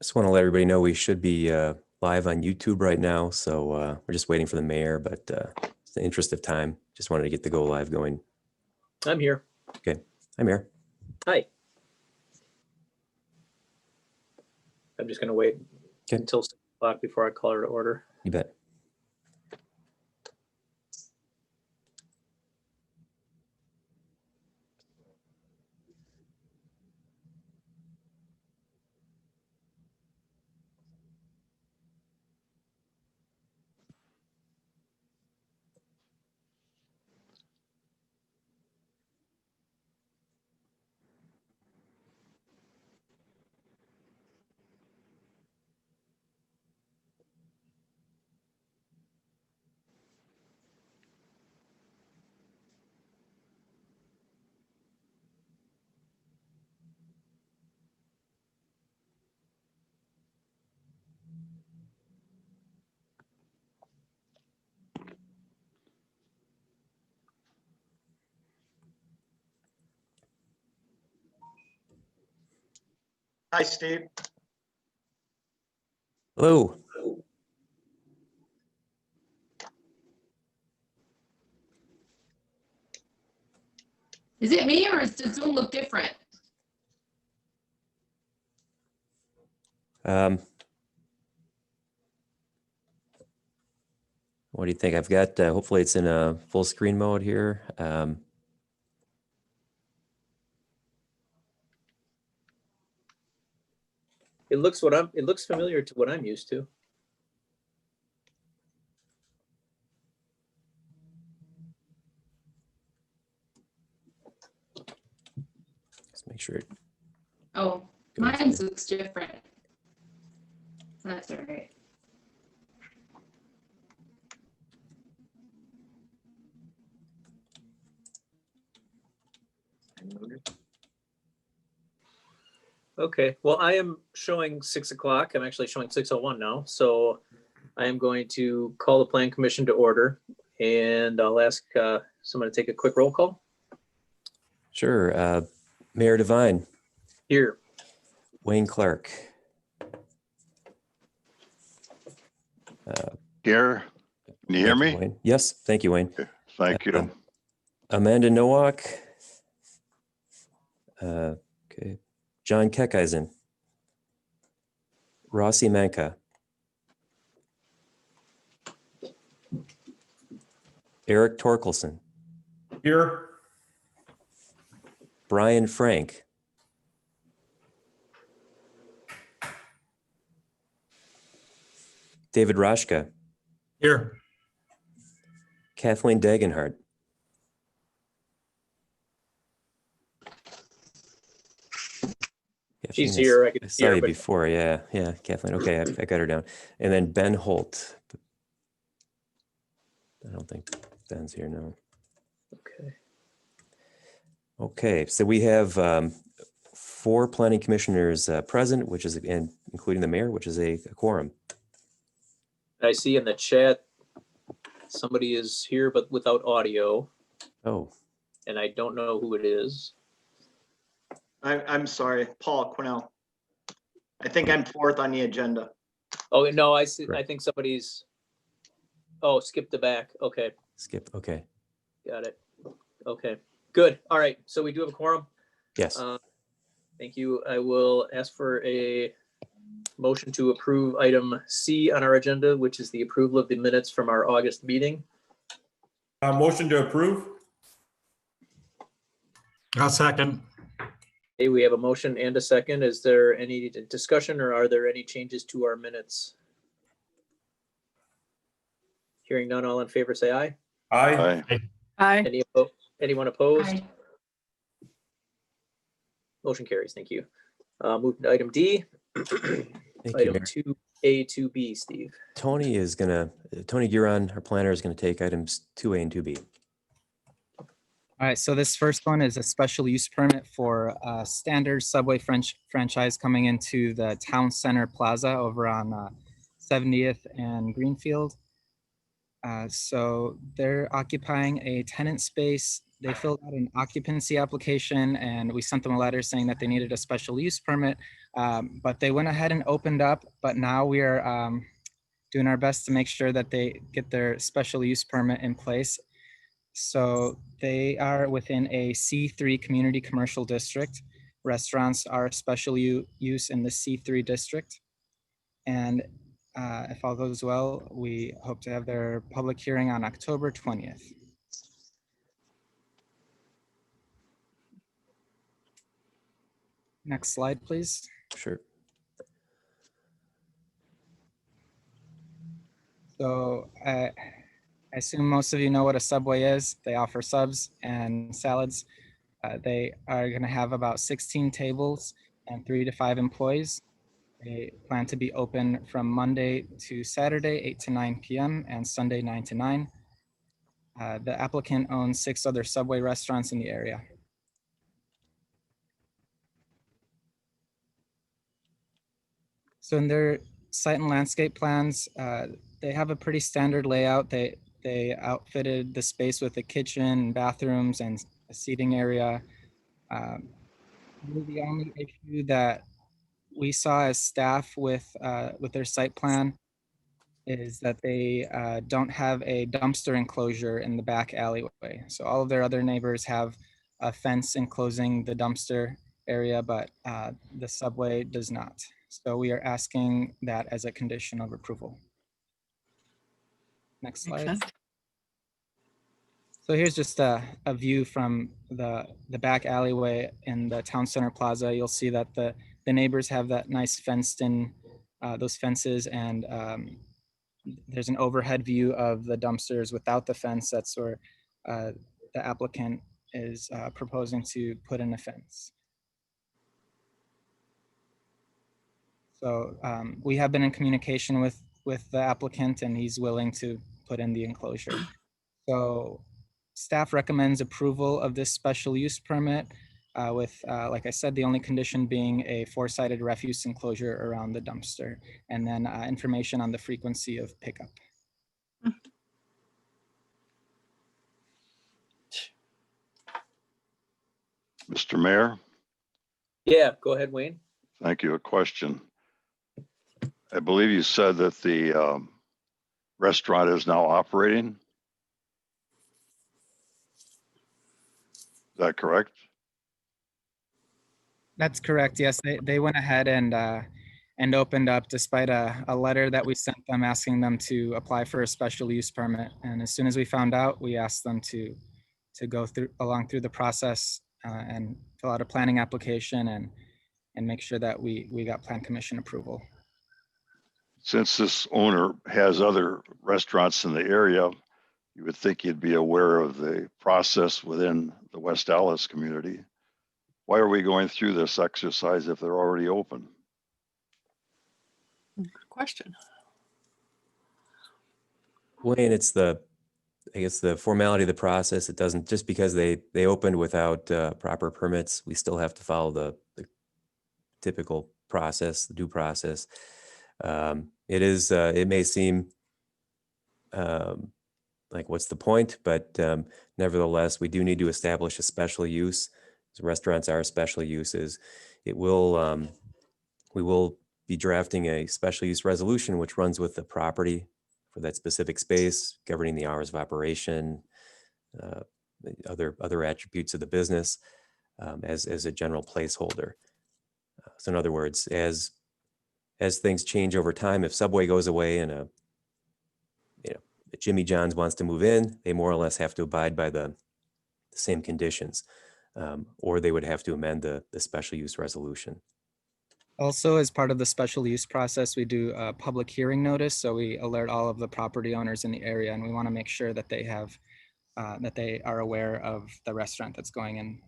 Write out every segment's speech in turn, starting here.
Just want to let everybody know we should be live on YouTube right now. So we're just waiting for the mayor, but it's the interest of time. Just wanted to get the go live going. I'm here. Okay. Hi, Mayor. Hi. I'm just going to wait Okay. until 6 o'clock before I call her to order. You bet. Hi, Steve. Hello. Is it me or does Zoom look different? What do you think? I've got, hopefully it's in a full screen mode here. It looks familiar to what I'm used to. Let's make sure. Oh, mine looks different. That's all right. Okay, well, I am showing 6 o'clock. I'm actually showing 6:01 now. So I am going to call the Plan Commission to order, and I'll ask someone to take a quick roll call. Sure. Mayor Devine, Here. Wayne Clark, Here, can you hear thank you, me? Wayne. Yes, thank you, Wayne. Thank you. Amanda Nowak. Okay. John Keckeisen. Rossi Manka. Eric Torkelson. Here. Brian Frank. David Rashka. Here. Kathleen Dagenhart. She's here. I can I see saw her, you but before. Yeah, Kathleen. Okay, I got her down. And then Ben Holt. I don't think Ben's here now. okay. Okay, so we have 4 planning commissioners present, which is, and including the mayor, which is a quorum. I see in the chat somebody is here but without audio, Oh, and I don't know who it is. I'm sorry, Paul Quinnell. I think I'm 4th on the agenda. Oh, no, I see. I Correct. think somebody's. Oh, skip the back. Okay, skip. Okay. got it. Okay, good. All right, so we do have a quorum. Yes. Thank you. I will ask for a motion to approve item C on our agenda, which is the approval of the minutes from our August meeting. Motion to approve. I'll second. Okay, we have a motion and a second. Is there any discussion or are there any changes to our minutes? Hearing none, all in favor, say aye. Aye. Aye. Anyone opposed? Hi. Motion carries. Thank you. Move to item D. Thank you, Item Mayor. 2A, 2B, Steve. Tony Giron, our planner, is going to take items 2A and 2B. All right, so this first one is a special use permit for a standard Subway franchise coming into the Town Center Plaza over on 70th and Greenfield. So they're occupying a tenant space they filled out an occupancy application and we sent them a letter saying that they needed a special use permit. But they went ahead and opened up, but now we are doing our best to make sure that they get their special use permit in place. So they are within a C3 community commercial district. Restaurants are special use in the C3 district. And if all goes well, we hope to have their public hearing on October 20th. Next slide, please. Sure. So I assume most of you know what a Subway is. They offer subs and salads. They are going to have about 16 tables and 3 to 5 employees. They plan to be open from Monday to Saturday, 8 to 9 p.m. and Sunday, 9 to 9. The applicant owns 6 other Subway restaurants in the area. So in their site and landscape plans, they have a pretty standard layout. They outfitted the space with a kitchen, bathrooms, and a seating area. The only issue that we saw as staff with their site plan is that they don't have a dumpster enclosure in the back alleyway. So all of their other neighbors have a fence enclosing the dumpster area, but the Subway does not. So we are asking that as a condition of approval. Next slide. So here's just a view from the back alleyway in the town center plaza. You'll see that the neighbors have that nice fenced in, those fences, and there's an overhead view of the dumpsters without the fence. That's where the applicant is proposing to put in a fence. So we have been in communication with the applicant, and he's willing to put in the enclosure. So staff recommends approval of this special use permit with, like I said, the only condition being a 4-sided refuse enclosure around the dumpster, and then information on the frequency of pickup. Mr. Mayor, Yeah, go ahead, Wayne. thank you. A question. I believe you said that the restaurant is now operating. Is that correct? That's correct. Yes, they went ahead and opened up despite a letter that we sent them asking them to apply for a special use permit. And as soon as we found out, we asked them to go along through the process and fill out a planning application and make sure that we got plan commission approval. Since this owner has other restaurants in the area, you would think you'd be aware of the process within the West Allis community. Why are we going through this exercise if they're already open? Good question. Wayne, it's I guess the formality of the process. It doesn't, just because they opened without proper permits, we still have to follow the typical process, the due process. It may seem like what's the point, but nevertheless, we do need to establish a special use. So restaurants are special uses. We will be drafting a special use resolution, which runs with the property for that specific space, governing the hours of operation, other attributes of the business as a general placeholder. So in other words, as things change over time, if Subway goes away and Jimmy John's wants to move in, they more or less have to abide by the same conditions, or they would have to amend the special use resolution. Also, as part of the special use process, we do a public hearing notice. So we alert all of the property owners in the area, and we want to make sure that they have, that they are aware of the restaurant that's going in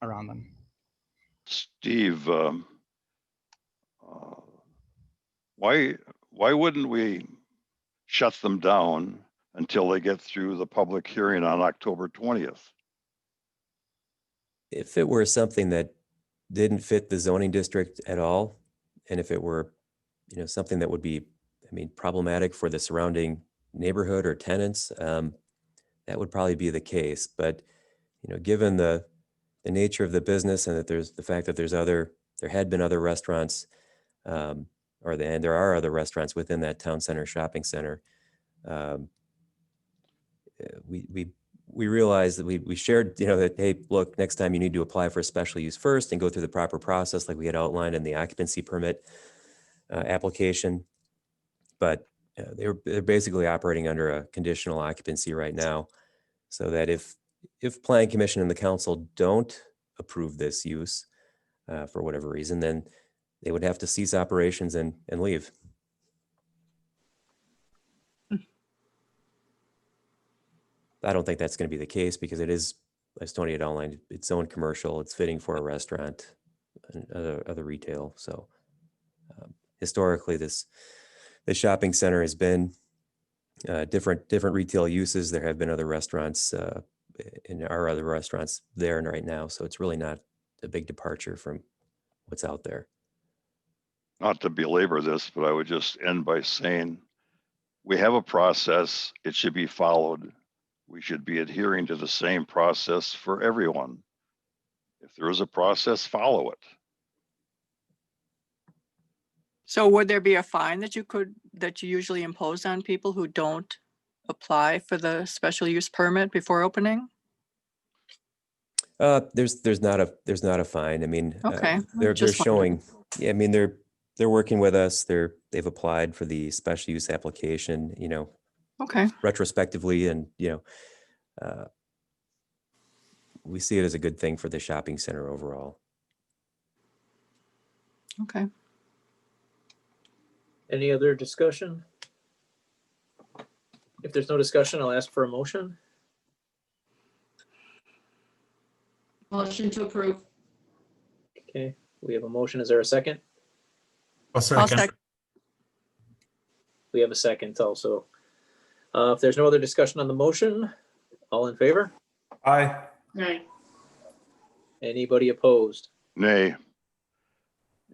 around them. Steve, why wouldn't we shut them down until they get through the public hearing on October 20th? If it were something that didn't fit the zoning district at all, and if it were, something that would be, problematic for the surrounding neighborhood or tenants, that would probably be the case. But given the nature of the business and that there's the fact that there had been other restaurants, and there are other restaurants within that town center shopping center. We realized that we shared, that, hey, look, next time you need to apply for a special use first and go through the proper process like we had outlined in the occupancy permit application. But they're basically operating under a conditional occupancy right now, so that if Plan Commission and the council don't approve this use for whatever reason, then they would have to cease operations and leave. I don't think that's going to be the case because it is, as Tony had outlined, it's own commercial, it's fitting for a restaurant and other retail. So historically, the shopping center has been different retail uses. There have been other restaurants in our other restaurants there and right now. So it's really not a big departure from what's out there. Not to belabor this, but I would just end by saying we have a process. It should be followed. We should be adhering to the same process for everyone. If there is a process, follow it. So would there be a fine that you usually impose on people who don't apply for the special use permit before opening? There's not a fine. I mean, Okay, they're just showing. Yeah, I mean they're working with us. They've applied for the special use application. Okay, Retrospectively, and we see it as a good thing for the shopping center overall. okay. Any other discussion? If there's no discussion, I'll ask for a motion. Motion to approve. Okay, we have a motion. Is there a second? I'll I'll second. sec- We have a second also. If there's no other discussion on the motion, all in favor? Aye. Right. Anybody opposed? Nay.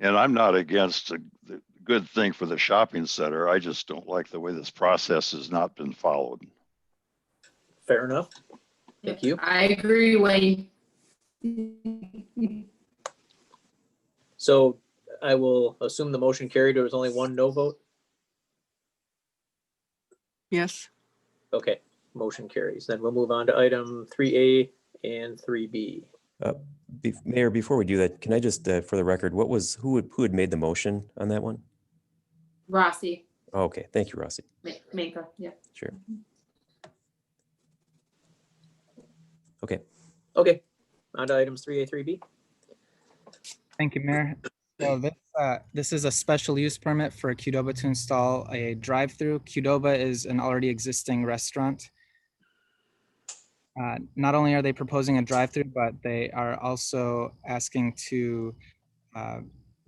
And I'm not against the good thing for the shopping center. I just don't like the way this process has not been followed. Fair enough. Thank you. I agree, Wayne. So I will assume the motion carried. There was only one no vote. Yes, Okay, motion carries. Then we'll move on to item 3A and 3B. Mayor, before we do that, can I just, for the record, who had made the motion on that one? Rossi, Oh, okay, thank you, Rossi. Minka, yeah. Sure. Okay. Okay, on to items 3A, 3B. Thank you, Mayor. So this is a special use permit for Qdoba to install a drive-through. Qdoba is an already existing restaurant. Not only are they proposing a drive-through, but they are also asking to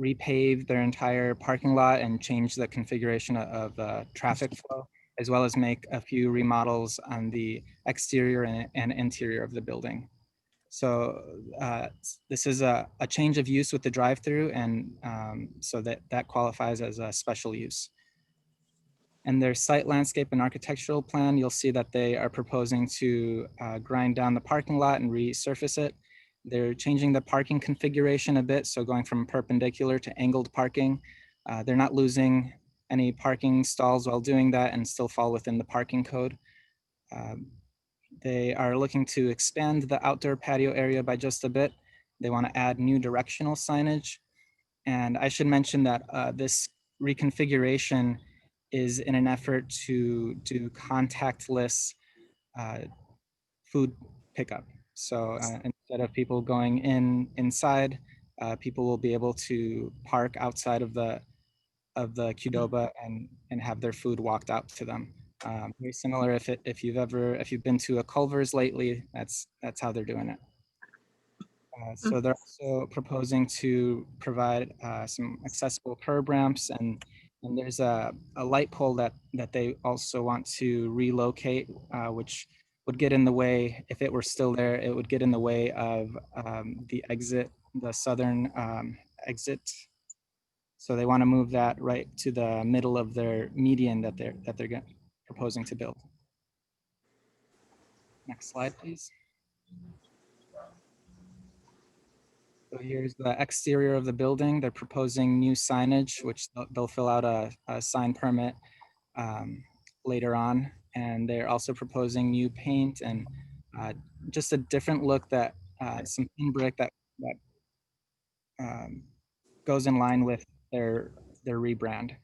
repave their entire parking lot and change the configuration of the traffic flow, as well as make a few remodels on the exterior and interior of the building. So this is a change of use with the drive-through, and so that qualifies as a special use. And their site landscape and architectural plan, you'll see that they are proposing to grind down the parking lot and resurface it. They're changing the parking configuration a bit, so going from perpendicular to angled parking. They're not losing any parking stalls while doing that and still fall within the parking code. They are looking to expand the outdoor patio area by just a bit. They want to add new directional signage. And I should mention that this reconfiguration is in an effort to do contactless food pickup. So instead of people going inside, people will be able to park outside of the Qdoba and have their food walked out to them. Very similar if you've been to a Culver's lately, that's how they're doing it. So they're also proposing to provide some accessible curb ramps, and there's a light pole that they also want to relocate, which would get in the way, if it were still there, it would get in the way of the southern exit. So they want to move that right to the middle of their median that they're proposing to build. Next slide, please. So here's the exterior of the building. They're proposing new signage, which they'll fill out a sign permit later on. And they're also proposing new paint and just a different look that some thin brick that goes in line with their rebrand.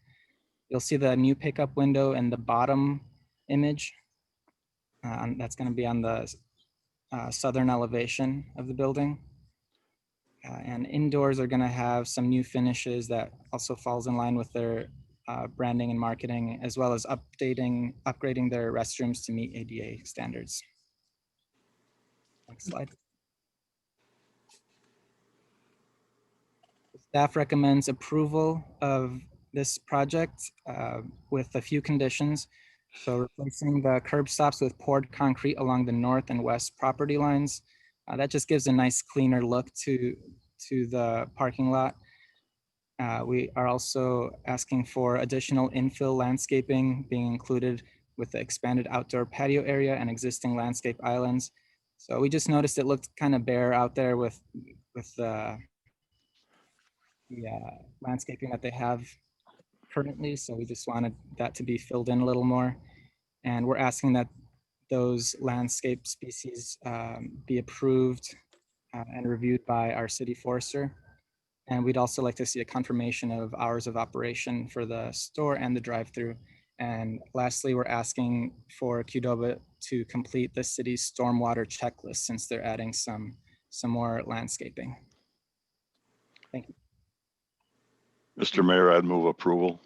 You'll see the new pickup window in the bottom image. That's going to be on the southern elevation of the building. And indoors are going to have some new finishes that also falls in line with their branding and marketing, as well as upgrading their restrooms to meet ADA standards. Next slide. Staff recommends approval of this project with a few conditions. So replacing the curb stops with poured concrete along the north and west property lines. That just gives a nice cleaner look to the parking lot. We are also asking for additional infill landscaping being included with the expanded outdoor patio area and existing landscape islands. So we just noticed it looked kind of bare out there with the landscaping that they have currently. So we just wanted that to be filled in a little more. And we're asking that those landscape species be approved and reviewed by our city forester. And we'd also like to see a confirmation of hours of operation for the store and the drive-through. And lastly, we're asking for Qdoba to complete the city's stormwater checklist since they're adding some more landscaping. Thank you. Mr. Mayor, I'd move approval.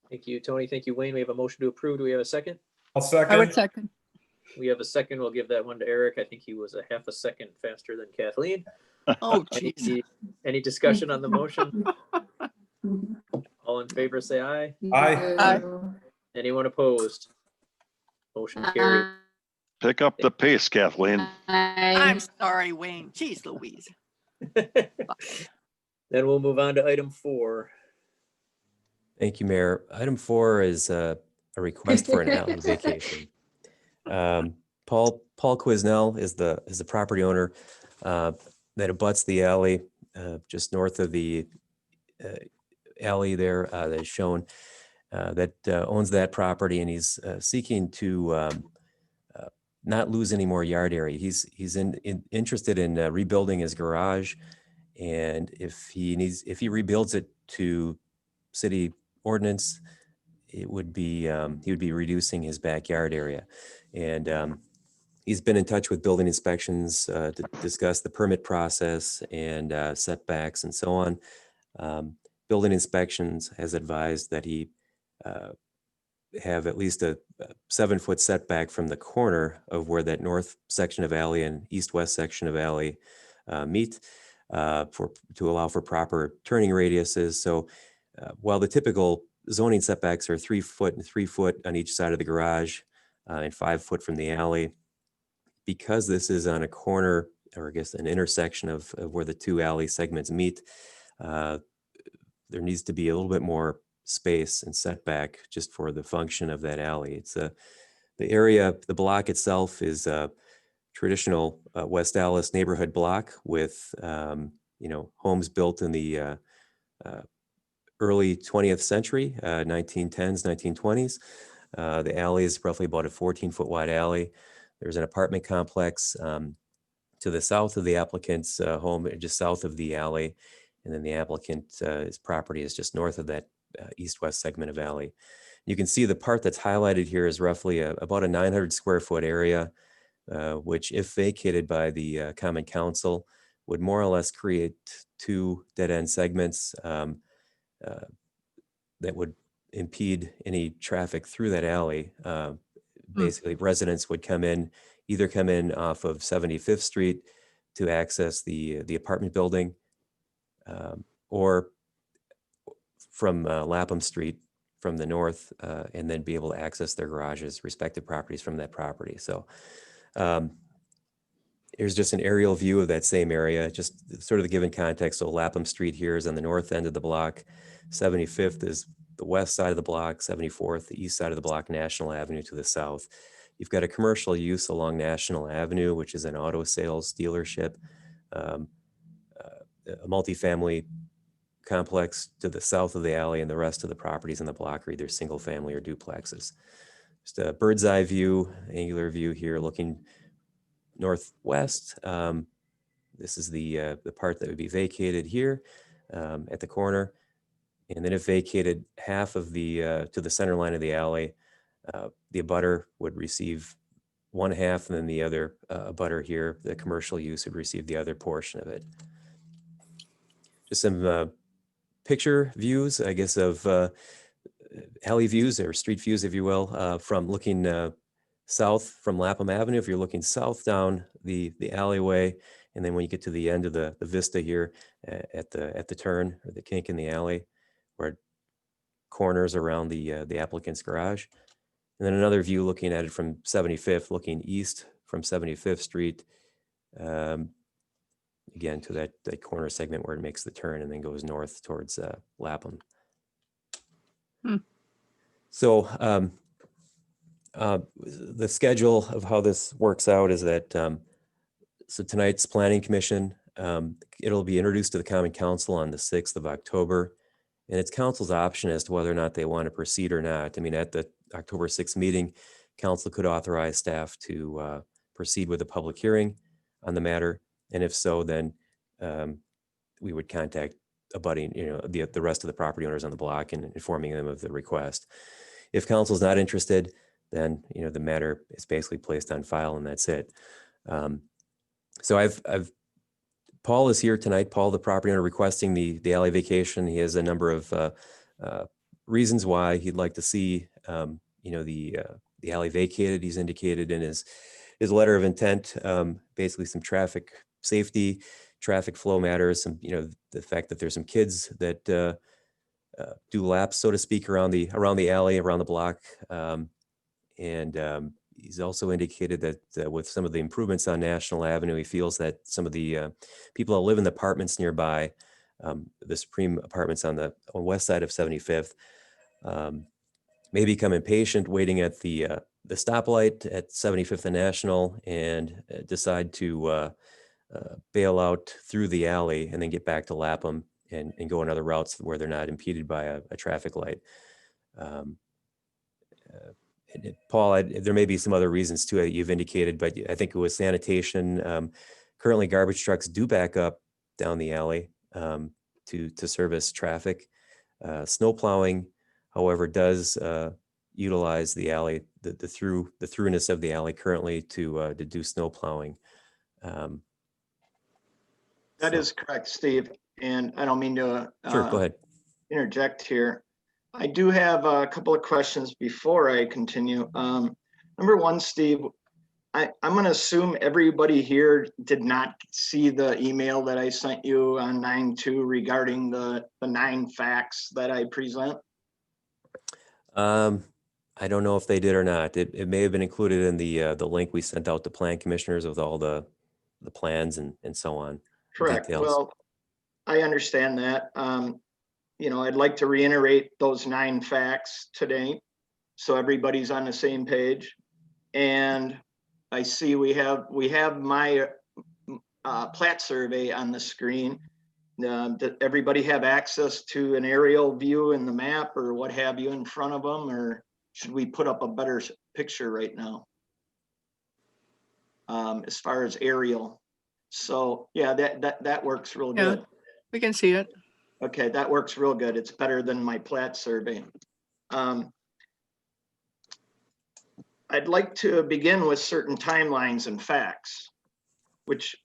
Thank you, Tony. Thank you, Wayne. We have a motion to approve. Do we have a second? I'll I would second. second. We have a second. We'll give that one to Eric. I think he was a half a second faster than Kathleen. Oh, geez. Any discussion on the motion? All in favor, say aye. Aye. Anyone opposed? Motion carried. Pick up the pace, Kathleen. I'm sorry, Wayne. Jeez Louise. Then we'll move on to item 4. Thank you, Mayor. Item 4 is a request for an alley vacation. Paul Quisnell is the property owner that abuts the alley just north of the alley there that is shown that owns that property, and he's seeking to not lose any more yard area. He's interested in rebuilding his garage, and if he rebuilds it to city ordinance, it would be he would be reducing his backyard area. And he's been in touch with building inspections to discuss the permit process and setbacks and so on. Building inspections has advised that he have at least a 7-foot setback from the corner of where that north section of alley and east-west section of alley meet to allow for proper turning radiuses. So while the typical zoning setbacks are 3 foot and 3 foot on each side of the garage and 5 foot from the alley, because this is on a corner, or I guess an intersection of where the two alley segments meet, there needs to be a little bit more space and setback just for the function of that alley. It's the area, the block itself is a traditional West Allis neighborhood block with homes built in the early 20th century, 1910s, 1920s. The alley is roughly about a 14-foot wide alley. There's an apartment complex to the south of the applicant's home, just south of the alley. And then the applicant's property is just north of that east-west segment of alley. You can see the part that's highlighted here is roughly about a 900 square foot area, which if vacated by the Common Council would more or less create 2 dead-end segments that would impede any traffic through that alley. Basically, residents would either come in off of 75th Street to access the apartment building, or from Lapham Street from the north, and then be able to access their garages, respective properties from that property. So here's just an aerial view of that same area, just sort of the given context. So Lapham Street here is on the north end of the block. 75th is the west side of the block, 74th, the east side of the block, National Avenue to the south. You've got a commercial use along National Avenue, which is an auto sales dealership. a multifamily complex to the south of the alley, and the rest of the properties in the block are either single family or duplexes. Just a bird's eye view, angular view here looking northwest. This is the part that would be vacated here at the corner. And then if vacated half of the to the center line of the alley, the abutter would receive one half, and then the other abutter here, the commercial use, would receive the other portion of it. Just some picture views, I guess, of alley views or street views, if you will, from looking south from Lapham Avenue. If you're looking south down the alleyway, and then when you get to the end of the vista here at the turn or the kink in the alley, where it corners around the applicant's garage. And then another view looking at it from 75th, looking east from 75th Street, again to that corner segment where it makes the turn and then goes north towards Lapham. So the schedule of how this works out is that so tonight's Planning Commission, it'll be introduced to the Common Council on the 6th of October. And it's council's option as to whether or not they want to proceed or not. I mean, at the October 6th meeting, council could authorize staff to proceed with a public hearing on the matter. And if so, then we would contact abutting, the rest of the property owners on the block and informing them of the request. If council's not interested, then, the matter is basically placed on file and that's it. So Paul is here tonight. Paul, the property owner requesting the alley vacation. He has a number of reasons why he'd like to see, the alley vacated. He's indicated in his letter of intent, basically some traffic safety, traffic flow matters, some, the fact that there's some kids that do laps, so to speak, around the alley, around the block. And he's also indicated that with some of the improvements on National Avenue, he feels that some of the people that live in the apartments nearby, the Supreme apartments on the west side of 75th, may become impatient waiting at the stoplight at 75th and National and decide to bail out through the alley and then get back to Lapham and go on other routes where they're not impeded by a traffic light. Paul, there may be some other reasons too that you've indicated, but I think it was sanitation. Currently, garbage trucks do back up down the alley to service traffic. Snow plowing, however, does utilize the alley, the throughness of the alley currently to do snow plowing. That is correct, Steve. And I don't mean to Sure, go ahead. interject here. I do have a couple of questions before I continue. Number one, Steve, I'm going to assume everybody here did not see the email that I sent you on 9/2 regarding the 9 facts that I present. I don't know if they did or not. It may have been included in the link we sent out to plan commissioners with all the plans and so on. Correct. Details. Well, I understand that. I'd like to reiterate those 9 facts today, so everybody's on the same page. And I see we have my plat survey on the screen. Does everybody have access to an aerial view in the map or what have you in front of them, or should we put up a better picture right now? As far as aerial. So yeah, that works real Yeah. good. We can see it. Okay, that works real good. It's better than my plat survey. I'd like to begin with certain timelines and facts, which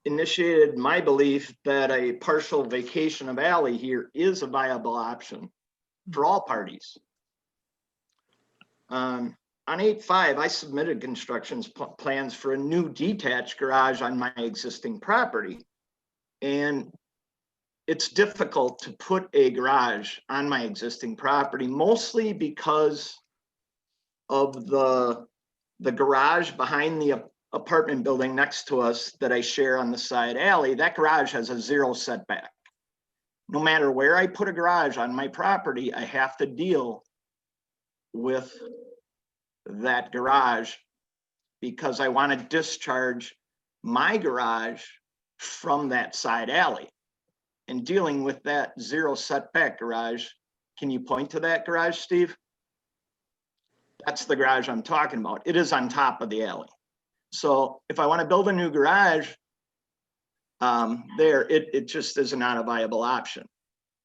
initiated my belief that a partial vacation of alley here is a viable option for all parties. On 8/5, I submitted construction plans for a new detached garage on my existing property. And it's difficult to put a garage on my existing property, mostly because of the garage behind the apartment building next to us that I share on the side alley. That garage has a 0 setback. No matter where I put a garage on my property, I have to deal with that garage because I want to discharge my garage from that side alley. and dealing with that 0 setback garage. Can you point to that garage, Steve? That's the garage I'm talking about. It is on top of the alley. So if I want to build a new garage there, it just is not a viable option.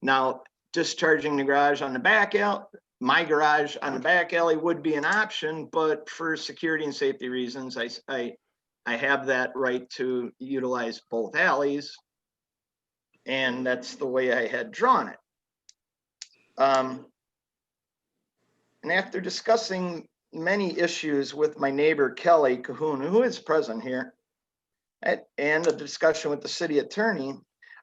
Now, discharging the garage on the back alley, my garage on the back alley would be an option, but for security and safety reasons, I have that right to utilize both alleys. And that's the way I had drawn it. And after discussing many issues with my neighbor, Kelly Cahoon, who is present here, and a discussion with the city attorney,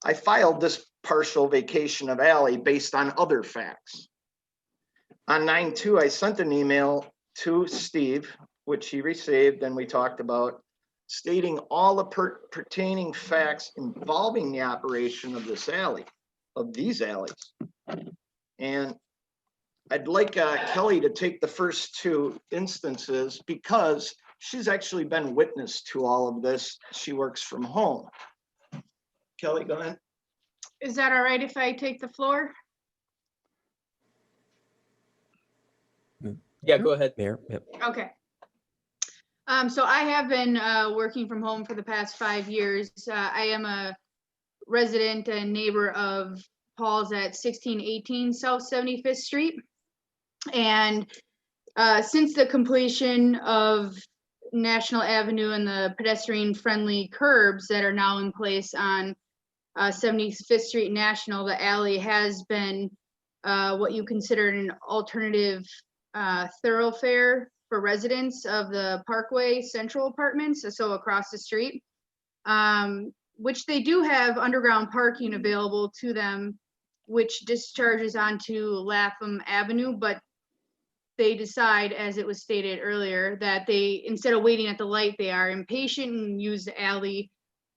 I filed this partial vacation of alley based on other facts. On 9/2, I sent an email to Steve, which he received, and we talked about, stating all the pertaining facts involving the operation of this alley, of these alleys. And I'd like Kelly to take the first 2 instances because she's actually been witness to all of this. She works from home. Kelly, go ahead. Is that all right if I take the floor? Yeah, go ahead. Mayor, yep. Okay. So I have been working from home for the past 5 years. I am a resident and neighbor of Paul's at 1618 South 75th Street. And since the completion of National Avenue and the pedestrian-friendly curbs that are now in place on 75th Street National, the alley has been what you consider an alternative thoroughfare for residents of the Parkway Central Apartments, so across the street, which they do have underground parking available to them, which discharges onto Lapham Avenue, but they decide, as it was stated earlier, that they, instead of waiting at the light, they are impatient and use the alley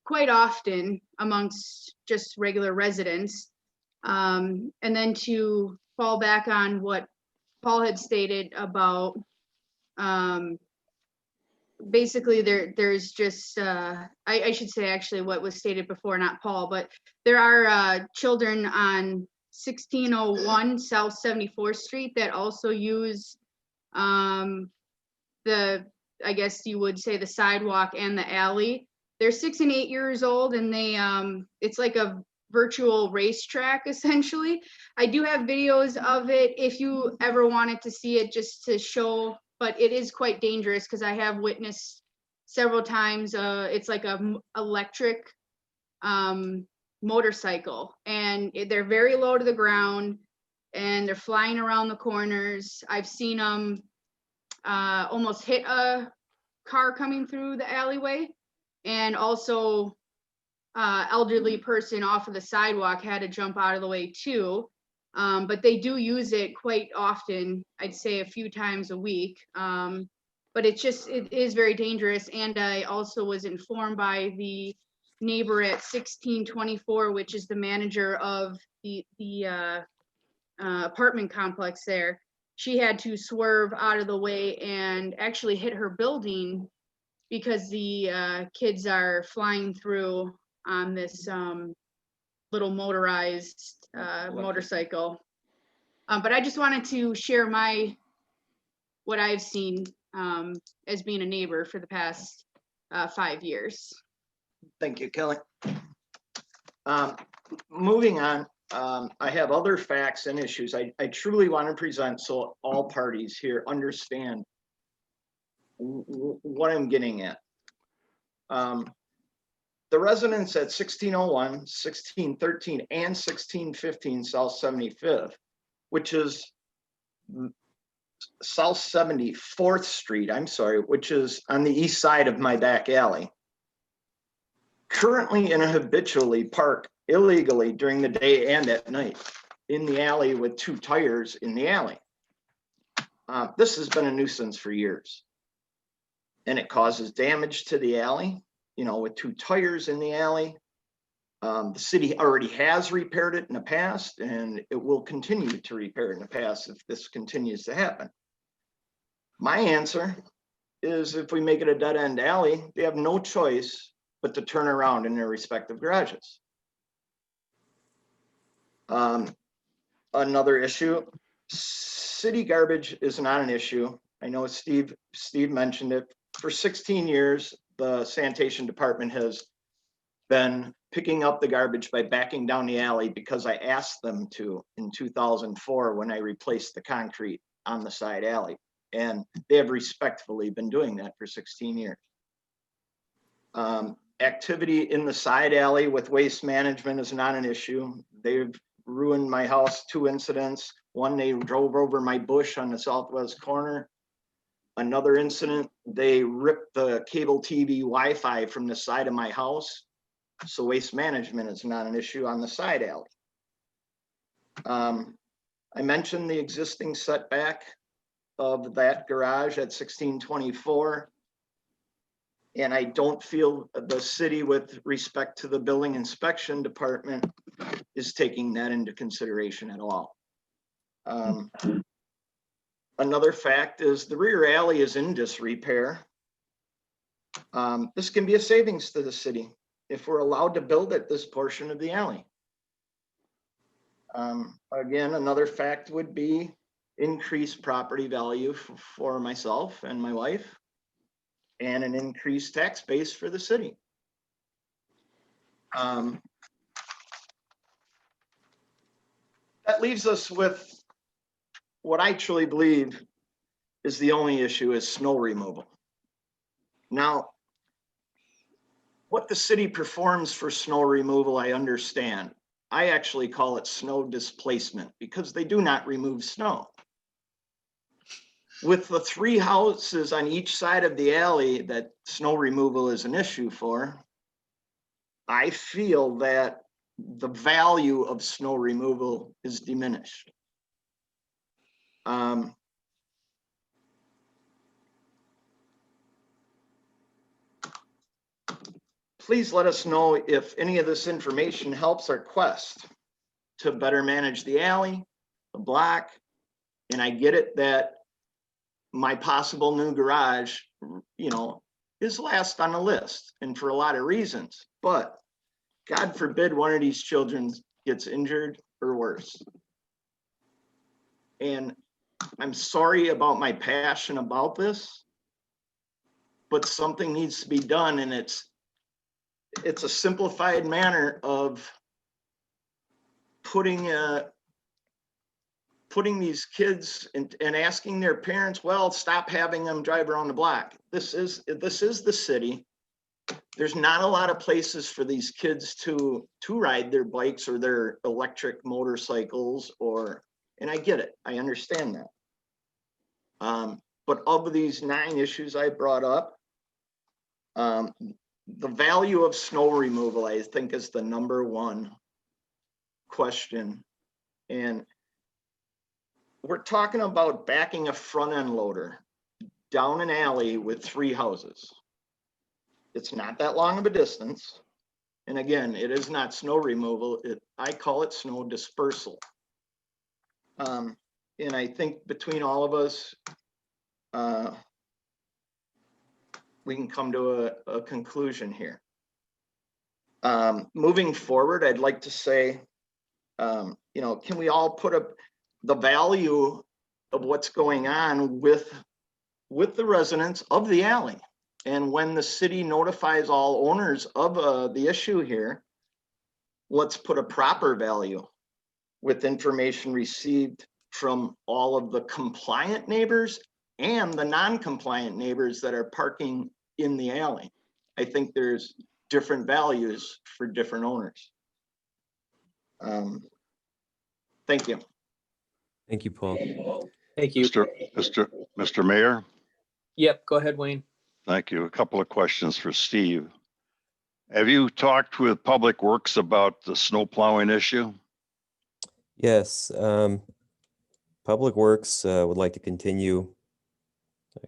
quite often amongst just regular residents. And then to fall back on what Paul had stated about basically there's just I should say actually what was stated before, not Paul, but there are children on 1601 South 74th Street that also use the, I guess you would say, the sidewalk and the alley. They're 6 and 8 years old, and they it's like a virtual racetrack essentially. I do have videos of it if you ever wanted to see it, just to show, but it is quite dangerous because I have witnessed several times. It's like a electric motorcycle, and they're very low to the ground and they're flying around the corners. I've seen them almost hit a car coming through the alleyway, and also elderly person off of the sidewalk had to jump out of the way too. But they do use it quite often, I'd say a few times a week. But it is very dangerous. And I also was informed by the neighbor at 1624, which is the manager of the apartment complex there. She had to swerve out of the way and actually hit her building because the kids are flying through on this little motorized motorcycle. But I just wanted to share what I've seen as being a neighbor for the past 5 years. Thank you, Kelly. Moving on, I have other facts and issues I truly want to present so all parties here understand what I'm getting at. The residents at 1601, 1613, and 1615 South 75th, which is South 74th Street, I'm sorry, which is on the east side of my back alley, currently and habitually park illegally during the day and at night in the alley with 2 tires in the alley. This has been a nuisance for years, and it causes damage to the alley. You know, with 2 tires in the alley. The city already has repaired it in the past, and it will continue to repair it in the past if this continues to happen. My answer is, if we make it a dead-end alley, they have no choice but to turn around in their respective garages. Another issue, city garbage is not an issue. I know Steve mentioned it. For 16 years, the sanitation department has been picking up the garbage by backing down the alley because I asked them to in 2004 when I replaced the concrete on the side alley. And they have respectfully been doing that for 16 years. Activity in the side alley with waste management is not an issue. They've ruined my house, 2 incidents. One, they drove over my bush on the southwest corner. Another incident, they ripped the cable TV Wi-Fi from the side of my house. So waste management is not an issue on the side alley. I mentioned the existing setback of that garage at 1624. And I don't feel the city, with respect to the building inspection department, is taking that into consideration at all. Another fact is the rear alley is in disrepair. This can be a savings to the city if we're allowed to build at this portion of the alley. Again, another fact would be increased property value for myself and my wife, and an increased tax base for the city. That leaves us with what I truly believe is the only issue, is snow removal. Now, what the city performs for snow removal, I understand. I actually call it snow displacement because they do not remove snow. With the 3 houses on each side of the alley that snow removal is an issue for, I feel that the value of snow removal is diminished. Please let us know if any of this information helps our quest to better manage the alley, the block, and I get it that my possible new garage, you know, is last on the list, and for a lot of reasons, but God forbid one of these children gets injured or worse. And I'm sorry about my passion about this, but something needs to be done, and it's a simplified manner of putting these kids and asking their parents, well, stop having them drive around the block. This is the city. There's not a lot of places for these kids to ride their bikes or their electric motorcycles, and I get it, I understand that. But of these 9 issues I brought up, the value of snow removal, I think, is the #1 question. And we're talking about backing a front end loader down an alley with 3 houses. It's not that long of a distance. And again, it is not snow removal. I call it snow dispersal. And I think between all of us, we can come to a conclusion here. Moving forward, I'd like to say, you know, can we all put up the value of what's going on with the residents of the alley? And when the city notifies all owners of the issue here, let's put a proper value with information received from all of the compliant neighbors and the non-compliant neighbors that are parking in the alley. I think there's different values for different owners. Thank you. Thank you, Paul. Thank you. Mr. Mayor, Yep, go ahead, Wayne. thank you. A couple of questions for Steve. Have you talked with Public Works about the snow plowing issue? Yes, Public Works would like to continue.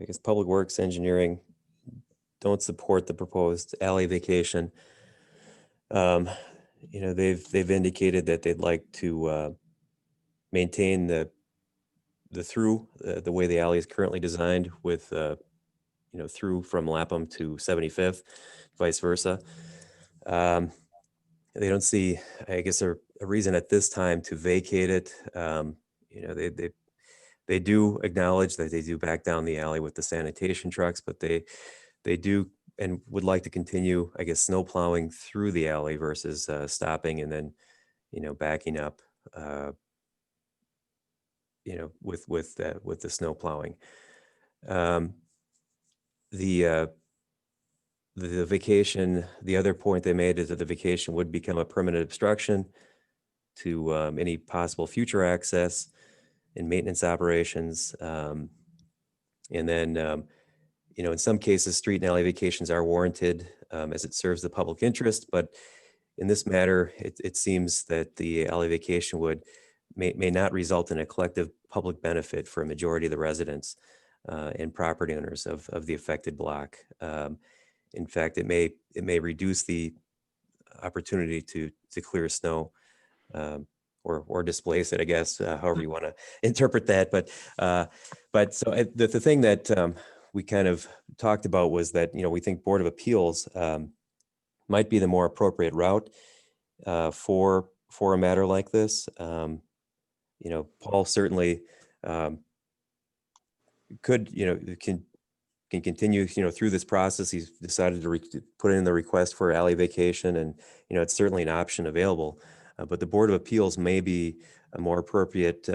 I guess Public Works Engineering don't support the proposed alley vacation. You know, they've indicated that they'd like to maintain the through the way the alley is currently designed, with you know, through from Lapham to 75th, vice versa. they don't see, I guess, a reason at this time to vacate it. You know, they do acknowledge that they do back down the alley with the sanitation trucks, but they do and would like to continue, I guess, snow plowing through the alley versus stopping and then, you know, backing up, you know, with the snow plowing. The vacation, the other point they made is that the vacation would become a permanent obstruction to any possible future access and maintenance operations. And then, you know, in some cases, street and alley vacations are warranted as it serves the public interest. But in this matter, it seems that the alley vacation may not result in a collective public benefit for a majority of the residents and property owners of the affected block. In fact, it may reduce the opportunity to clear snow or displace it, I guess, however you want to interpret that. But so the thing that we kind of talked about was that, you know, we think Board of Appeals might be the more appropriate route for a matter like this. You know, Paul certainly could, you know, can continue, you know, through this process. He's decided to put in the request for alley vacation, and, you know, it's certainly an option available. But the Board of Appeals may be a more appropriate,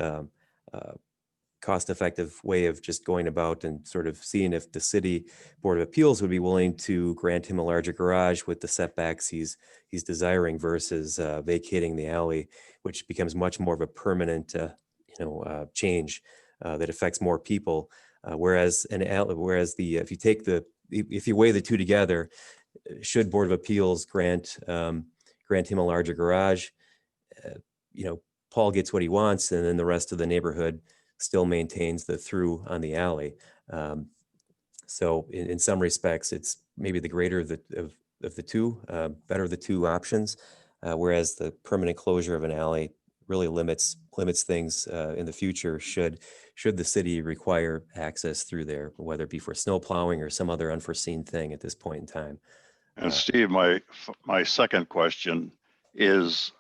cost-effective way of just going about and sort of seeing if the City Board of Appeals would be willing to grant him a larger garage with the setbacks he's desiring versus vacating the alley, which becomes much more of a permanent, change that affects more people. Whereas if you weigh the two together, should Board of Appeals grant him a larger garage, Paul gets what he wants, and then the rest of the neighborhood still maintains the through on the alley. So in some respects, it's maybe the greater of the two, better of the two options. Whereas the permanent closure of an alley really limits things in the future should the city require access through there, whether it be for snow plowing or some other unforeseen thing at this point in time. And Steve, my second question is,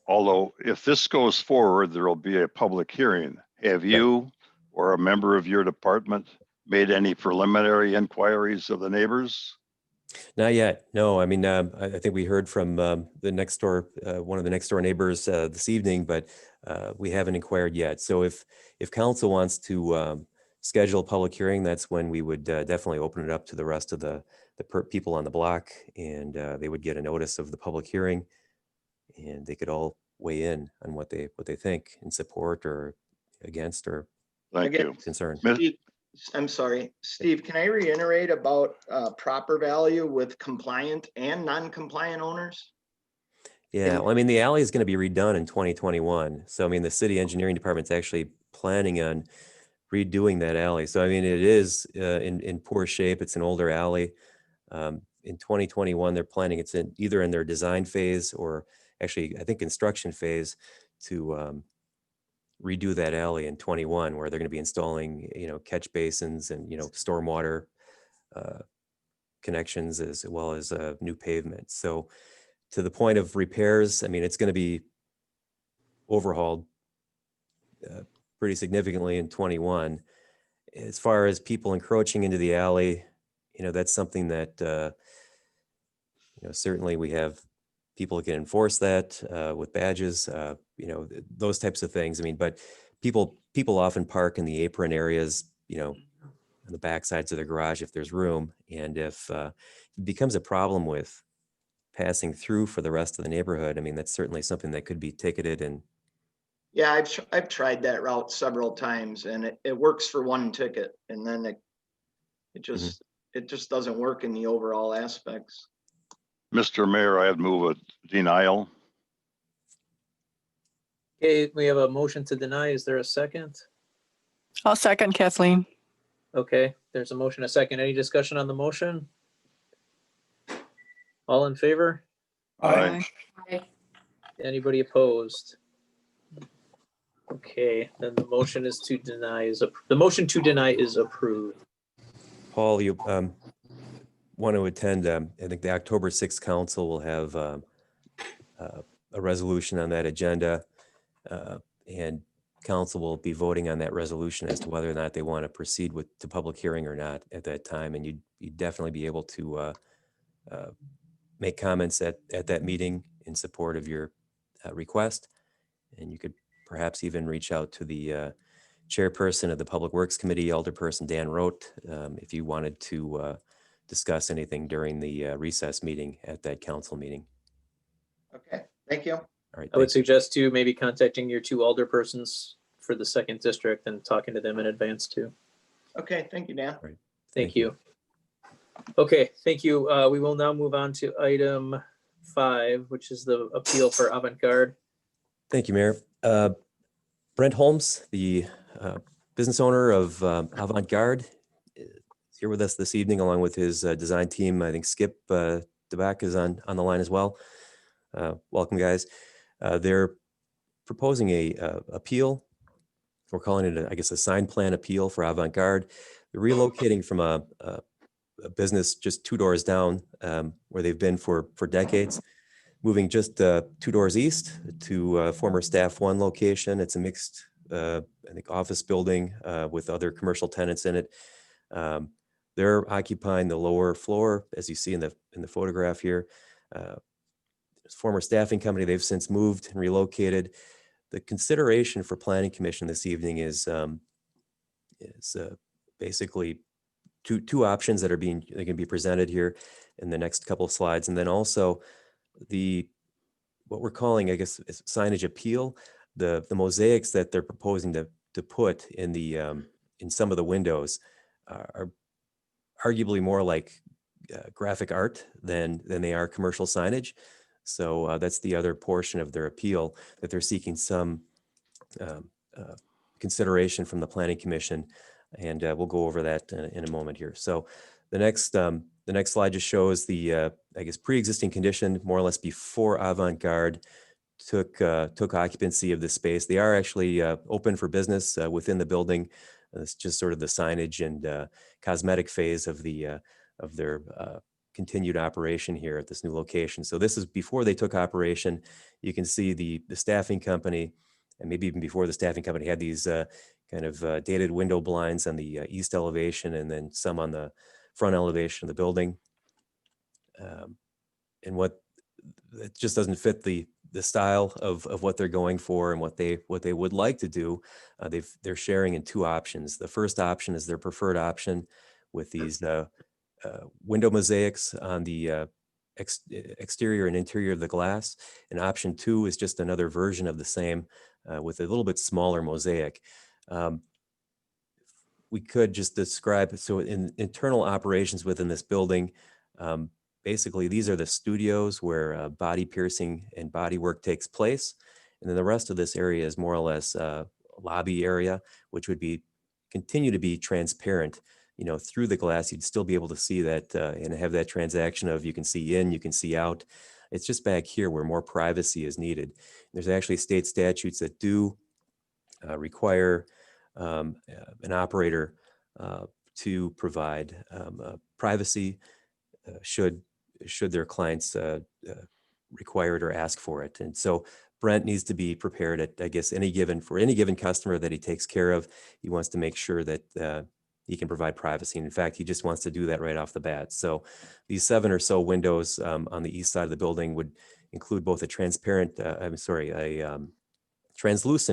although if this goes forward, there will be a public hearing. Have you or a member of your department made any preliminary inquiries of the neighbors? Not yet. No, I mean, I think we heard from the next door, one of the next door neighbors this evening, but we haven't inquired yet. So if council wants to schedule a public hearing, that's when we would definitely open it up to the rest of the people on the block, and they would get a notice of the public hearing, and they could all weigh in on what they think in support or against or Thank you. concern. I'm sorry, Steve, can I reiterate about proper value with compliant and non-compliant owners? Yeah, well, I mean, the alley is going to be redone in 2021. So, I mean, the city engineering department's actually planning on redoing that alley. So, I mean, it is in poor shape. It's an older alley. In 2021, they're planning it's either in their design phase or actually, I think, construction phase to redo that alley in 21, where they're going to be installing, catch basins and, stormwater connections as well as new pavement. So to the point of repairs, I mean, it's going to be overhauled pretty significantly in 21. As far as people encroaching into the alley, that's something that, certainly we have people can enforce that with badges, those types of things. I mean, but people often park in the apron areas, on the back sides of their garage if there's room. And if it becomes a problem with passing through for the rest of the neighborhood, I mean, that's certainly something that could be ticketed. And yeah, I've tried that route several times, and it works for one ticket, and then it just doesn't work in the overall aspects. Mr. Mayor, I have move a denial. Okay, we have a motion to deny. Is there a second? I'll second, Kathleen. Okay, there's a motion, a second. Any discussion on the motion? All in favor? Aye. Anybody opposed? Okay, then the motion is to deny the motion to deny is approved. Paul, you want to attend, I think the October 6th council will have a resolution on that agenda, and council will be voting on that resolution as to whether or not they want to proceed with the public hearing or not at that time. And you'd definitely be able to make comments at that meeting in support of your request. And you could perhaps even reach out to the chairperson of the Public Works Committee, Alderperson Dan Rote, if you wanted to discuss anything during the recess meeting at that council meeting. Okay, thank you. All right. I would thank you. suggest too, maybe contacting your 2 alderpersons for the 2nd district and talking to them in advance too. Okay, thank you, Dan. Thank you. Okay, thank you. We will now move on to item 5, which is the appeal for Avant-Garde. Thank you, Mayor. Brent Holmes, the business owner of Avant-Garde, is here with us this evening, along with his design team. I think Skip DeBack is on the line as well. Welcome, guys. They're proposing a appeal. We're calling it, I guess, a sign plan appeal for Avant-Garde. They're relocating from a business just 2 doors down, where they've been for decades, moving just 2 doors east to former Staff One location. It's a mixed, I think, office building with other commercial tenants in it. They're occupying the lower floor, as you see in the photograph here. Former staffing company, they've since moved and relocated. The consideration for Planning Commission this evening is basically two options that are going to be presented here in the next couple of slides, and then also what we're calling, I guess, is signage appeal. The mosaics that they're proposing to put in in some of the windows are arguably more like graphic art than they are commercial signage. So that's the other portion of their appeal, that they're seeking some consideration from the Planning Commission, and we'll go over that in a moment here. So the next slide just shows the I guess pre-existing condition, more or less before Avant-Garde took occupancy of the space. They are actually open for business within the building. It's just sort of the signage and cosmetic phase of their continued operation here at this new location. So this is before they took operation. You can see the staffing company, and maybe even before the staffing company, had these kind of dated window blinds on the east elevation, and then some on the front elevation of the building. And it just doesn't fit the style of what they're going for and what they would like to do. They're sharing in 2 options. The first option is their preferred option, with these window mosaics on the exterior and interior of the glass. And option 2 is just another version of the same with a little bit smaller mosaic. We could just describe, so in internal operations within this building, basically these are the studios where body piercing and body work takes place. And then the rest of this area is more or less a lobby area, which would continue to be transparent. Through the glass, you'd still be able to see that and have that transaction of you can see in, you can see out. It's just back here where more privacy is needed. There's actually state statutes that do require an operator to provide privacy should their clients require it or ask for it. And so Brent needs to be prepared at, I guess, for any given customer that he takes care of. He wants to make sure that he can provide privacy. And in fact, he just wants to do that right off the bat. So these 7 or so windows on the east side of the building would include both a translucent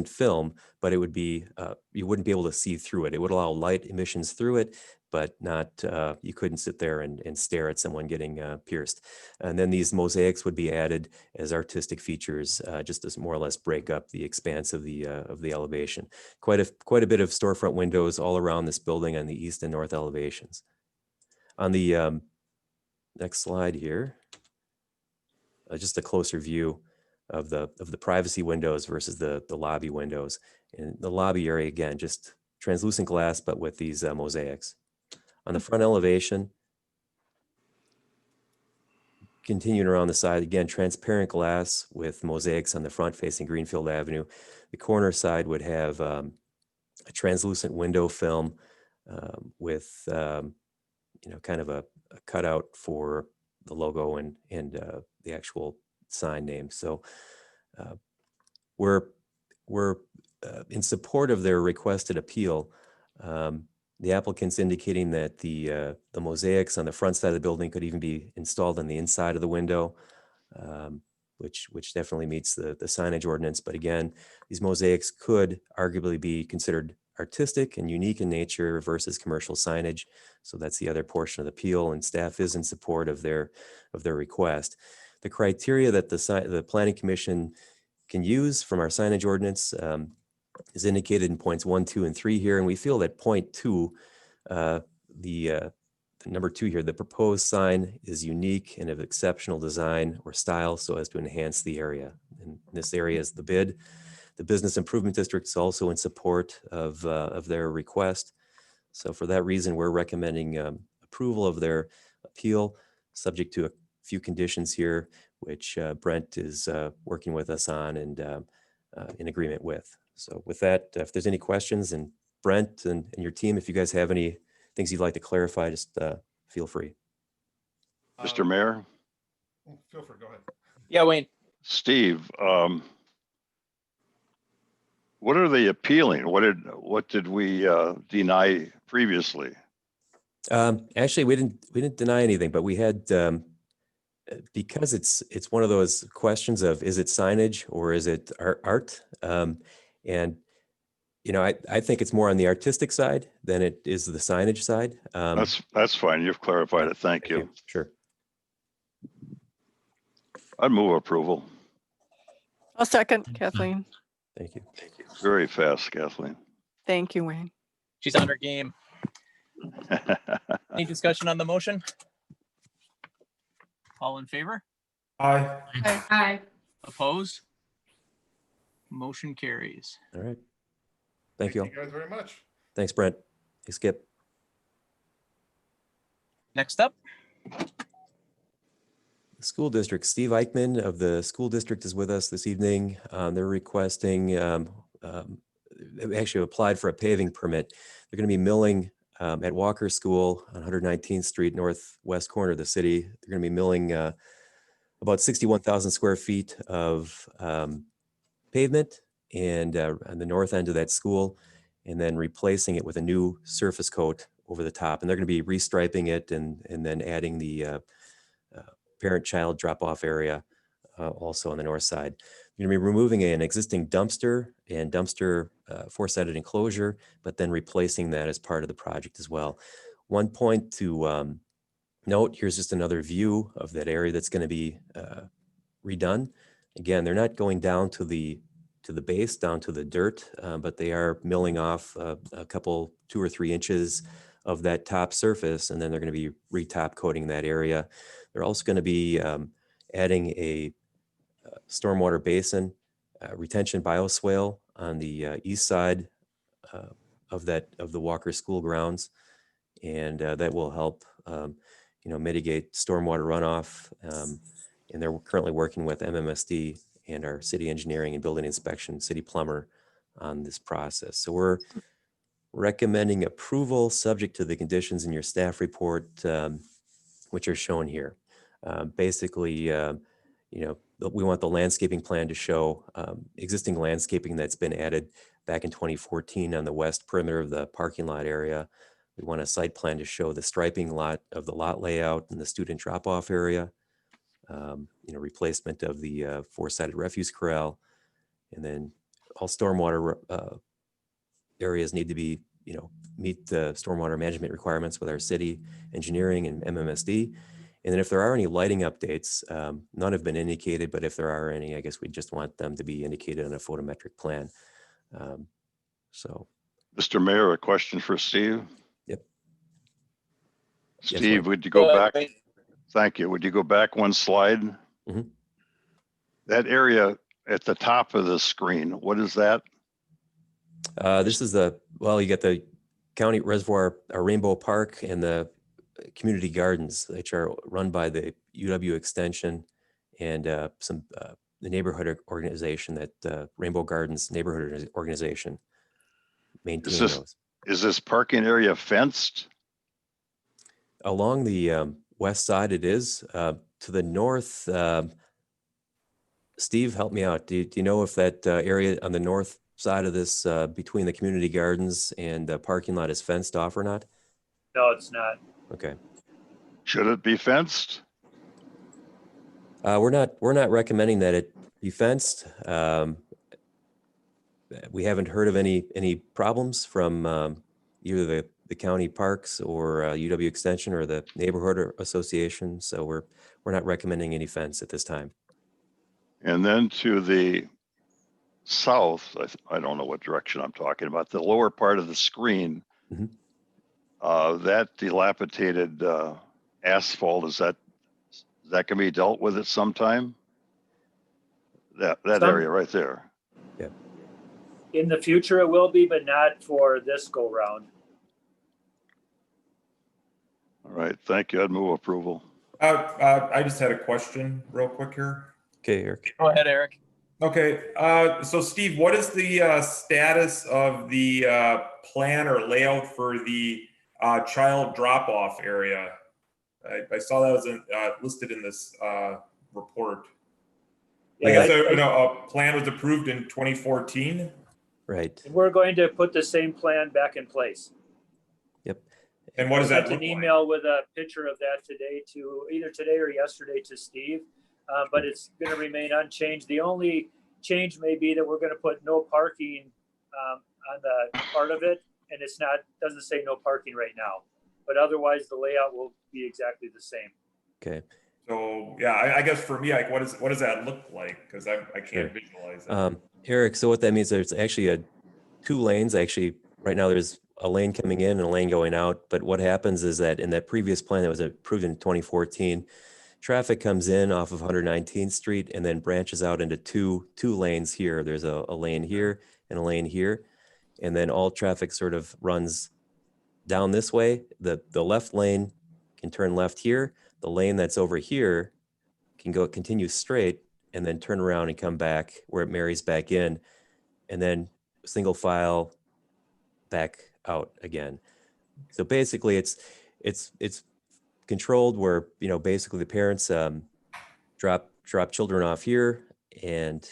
film, but it would be, you wouldn't be able to see through it. It would allow light emissions through it, but not, you couldn't sit there and stare at someone getting pierced. And then these mosaics would be added as artistic features, just to more or less break up the expanse of the elevation. Quite a bit of storefront windows all around this building on the east and north elevations. On the next slide here, just a closer view of the privacy windows versus the lobby windows. In the lobby area, again, just translucent glass, but with these mosaics. On the front elevation, continuing around the side, again, transparent glass with mosaics on the front facing Greenfield Avenue. The corner side would have a translucent window film with kind of a cutout for the logo and the actual sign name. So we're in support of their requested appeal. The applicant's indicating that the mosaics on the front side of the building could even be installed on the inside of the window, which definitely meets the signage ordinance. But again, these mosaics could arguably be considered artistic and unique in nature versus commercial signage. So that's the other portion of the appeal, and staff is in support of their request. The criteria that the Planning Commission can use from our signage ordinance is indicated in points 1, 2, and 3 here, and we feel that point 2, the number 2 here, the proposed sign is unique and of exceptional design or style so as to enhance the area. And this area is the bid. The Business Improvement District is also in support of their request. So for that reason, we're recommending approval of their appeal, subject to a few conditions here, which Brent is working with us on and in agreement with. So with that, if there's any questions, and Brent and your team, if you guys have any things you'd like to clarify, just feel free. Mr. Mayor, Feel free, go ahead. Yeah, Wayne. Steve, what are they appealing? What did we deny previously? Actually, we didn't deny anything, but we had because it's one of those questions of, is it signage or is it art? And I think it's more on the artistic side than it is the signage side. That's fine. You've clarified it. Thank you. Sure. I'd move approval. I'll second, Kathleen. Thank you. Very fast, Kathleen. Thank you, Wayne. She's on her game. Any discussion on the motion? All in favor? Aye. Aye. Opposed? Motion carries. All right. Thank you all. You guys very much. Thanks, Brent. Hey, Skip. Next up, The school district, Steve Eichmann of the school district is with us this evening. They're requesting, they actually applied for a paving permit. They're going to be milling at Walker School on 119th Street, northwest corner of the city. They're going to be milling about 61,000 square feet of pavement and on the north end of that school, and then replacing it with a new surface coat over the top. And they're going to be restriping it and then adding the parent-child drop-off area also on the north side. You're going to be removing an existing dumpster and dumpster four-sided enclosure, but then replacing that as part of the project as well. One point to note, here's just another view of that area that's going to be redone. Again, they're not going down to the base, down to the dirt, but they are milling off a couple, 2 or 3 inches of that top surface, and then they're going to be re-top coating that area. They're also going to be adding a stormwater basin retention bioswale on the east side of the Walker School grounds, and that will help mitigate stormwater runoff. And they're currently working with MMSD and our city engineering and building inspection city plumber on this process. So we're recommending approval subject to the conditions in your staff report, which are shown here. Basically, we want the landscaping plan to show existing landscaping that's been added back in 2014 on the west perimeter of the parking lot area. We want a site plan to show the striping of the lot layout and the student drop-off area, replacement of the four-sided refuse corral, and then all stormwater areas need to be, meet the stormwater management requirements with our city engineering and MMSD. And then if there are any lighting updates, none have been indicated, but if there are any, I guess we just want them to be indicated on a photometric plan. Mr. Mayor, a question for Steve. Yep. Yes, Steve, Mike. would you go back? Thank you. Would you go back one slide? Mhm. That area at the top of the screen, what is that? This is you got the County Reservoir, Rainbow Park, and the community gardens, which are run by the UW Extension and the neighborhood organization that Rainbow Gardens Neighborhood Organization maintains those. Is this parking area fenced? Along the west side, it is. To the north, Steve, help me out. Do you know if that area on the north side of this, between the community gardens and the parking lot is fenced off or not? No, it's not. Okay. Should it be fenced? We're not recommending that it be fenced. We haven't heard of any problems from either the county parks or UW Extension or the neighborhood association. So we're not recommending any fence at this time. And then to the south, I don't know what direction I'm talking about, the lower part of the screen, Mhm. That dilapidated asphalt, is that can be dealt with at some time? That Some- area right there. In the future, it will be, but not for this go round. All right, thank you. I'd move approval. I just had a question real quick here. Okay, Eric. Go ahead, Eric. Okay, so Steve, what is the status of the plan or layout for the child drop-off area? I saw that was listed in this report. I Yeah, guess a plan was approved in 2014. Right. we're going to put the same plan back in place. And what does I that sent look an like? email with a picture of that today to either today or yesterday to Steve, but it's going to remain unchanged. The only change may be that we're going to put no parking on the part of it, and doesn't say no parking right now. But otherwise, the layout will be exactly the same. Okay. So yeah, I guess for me, like, what does that look like? Because I Sure. can't visualize it. Eric, so what that means, there's actually two lanes. Actually, right now there's a lane coming in and a lane going out. But what happens is that in that previous plan that was approved in 2014, traffic comes in off of 119th Street and then branches out into two lanes here. There's a lane here and a lane here. And then all traffic sort of runs down this way. The left lane can turn left here. The lane that's over here can continue straight and then turn around and come back where it marries back in, and then single file back out again. So basically it's controlled where, basically the parents drop children off here and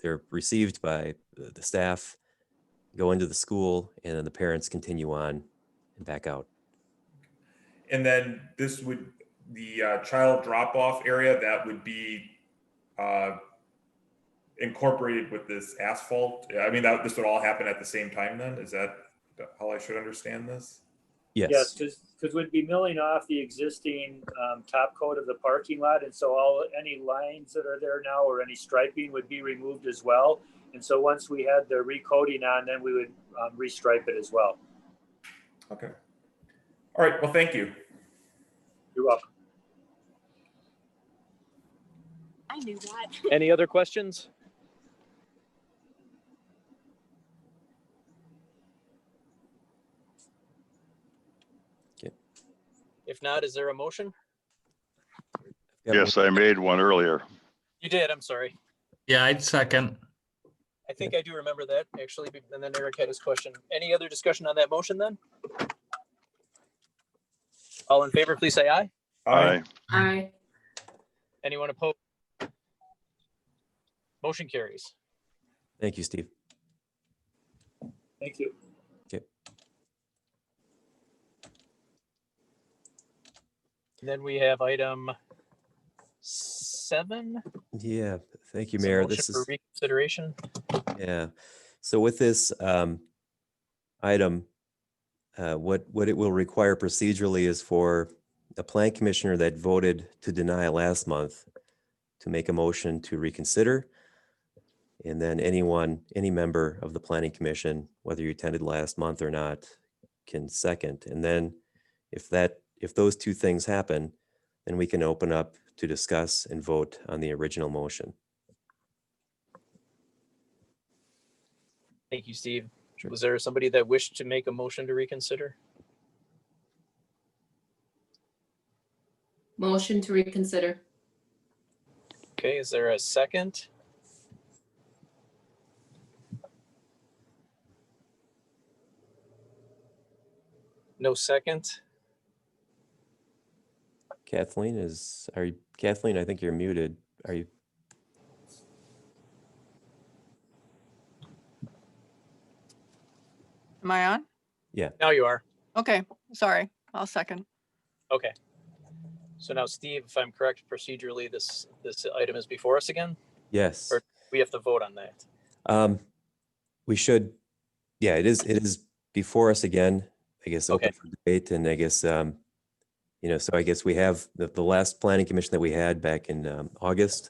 they're received by the staff, go into the school, and then the parents continue on and back out. And then this would, the child drop-off area, that would be incorporated with this asphalt. I mean, this would all happen at the same time then? Is that how I should understand this? Yes, because we'd be milling off the existing top coat of the parking lot, and so any lines that are there now or any striping would be removed as well. And so once we had the recoating on, then we would restripe it as well. Okay. All right, well, thank you. You're welcome. I knew that. Any other questions? Okay. If not, is there a motion? Yep. Yes, I made one earlier. You did, I'm sorry. Yeah, I'd second. I think I do remember that, actually, and then Eric had his question. Any other discussion on that motion then? All in favor, please say aye. Aye. Aye. Anyone opposed? Motion carries. Thank you, Steve. Thank you. And then we have item 7. Yeah, thank you, It's a Mayor. motion This for is, reconsideration. yeah. So with this item, what it will require procedurally is for a plan commissioner that voted to deny last month to make a motion to reconsider. And then any member of the planning commission, whether you attended last month or not, can second. And then if those two things happen, then we can open up to discuss and vote on the original motion. Thank you, Steve. Sure. Was there somebody that wished to make a motion to reconsider? Motion to reconsider. Okay, is there a second? No second. Kathleen, Kathleen, I think you're muted. Are you? Am I on? Now you are. Okay, sorry. I'll second. Okay. So now, Steve, if I'm correct, procedurally, this item is before us again? Yes. Or we have to vote on that? We should, yeah, it is before us again, I guess, open Okay. for debate, and I guess, so I guess we have the last planning commission that we had back in August.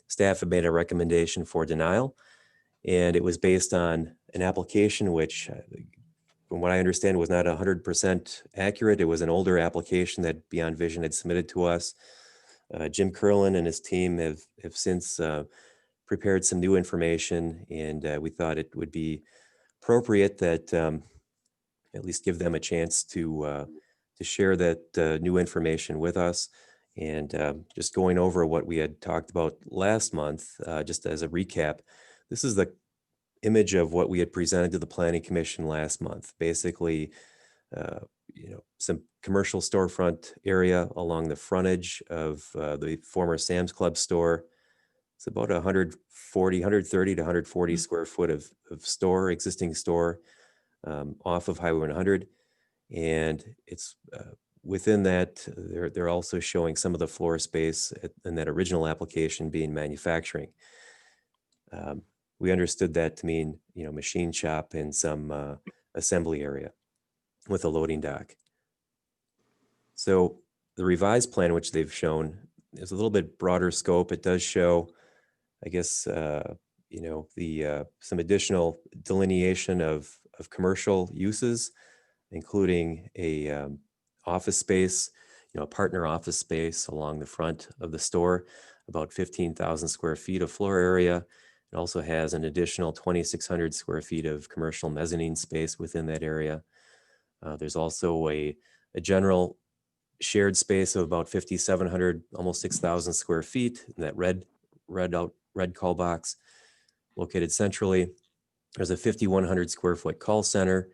Staff had made a recommendation for denial, and it was based on an application which, from what I understand, was not 100% accurate. It was an older application that Beyond Vision had submitted to us. Jim Curlin and his team have since prepared some new information, and we thought it would be appropriate that at least give them a chance to share that new information with us. And just going over what we had talked about last month, just as a recap, this is the image of what we had presented to the Planning Commission last month. Basically, some commercial storefront area along the frontage of the former Sam's Club store. It's about 130 to 140 square foot of existing store off of Highway 100. And it's within that, they're also showing some of the floor space in that original application being manufacturing. We understood that to mean, machine shop and some assembly area with a loading dock. So the revised plan, which they've shown, is a little bit broader scope. It does show, I guess, some additional delineation of commercial uses, including a office space, a partner office space along the front of the store, about 15,000 square feet of floor area. It also has an additional 2,600 square feet of commercial mezzanine space within that area. There's also a general shared space of about 5,700, almost 6,000 square feet in that red call box located centrally. There's a 5,100 square foot call center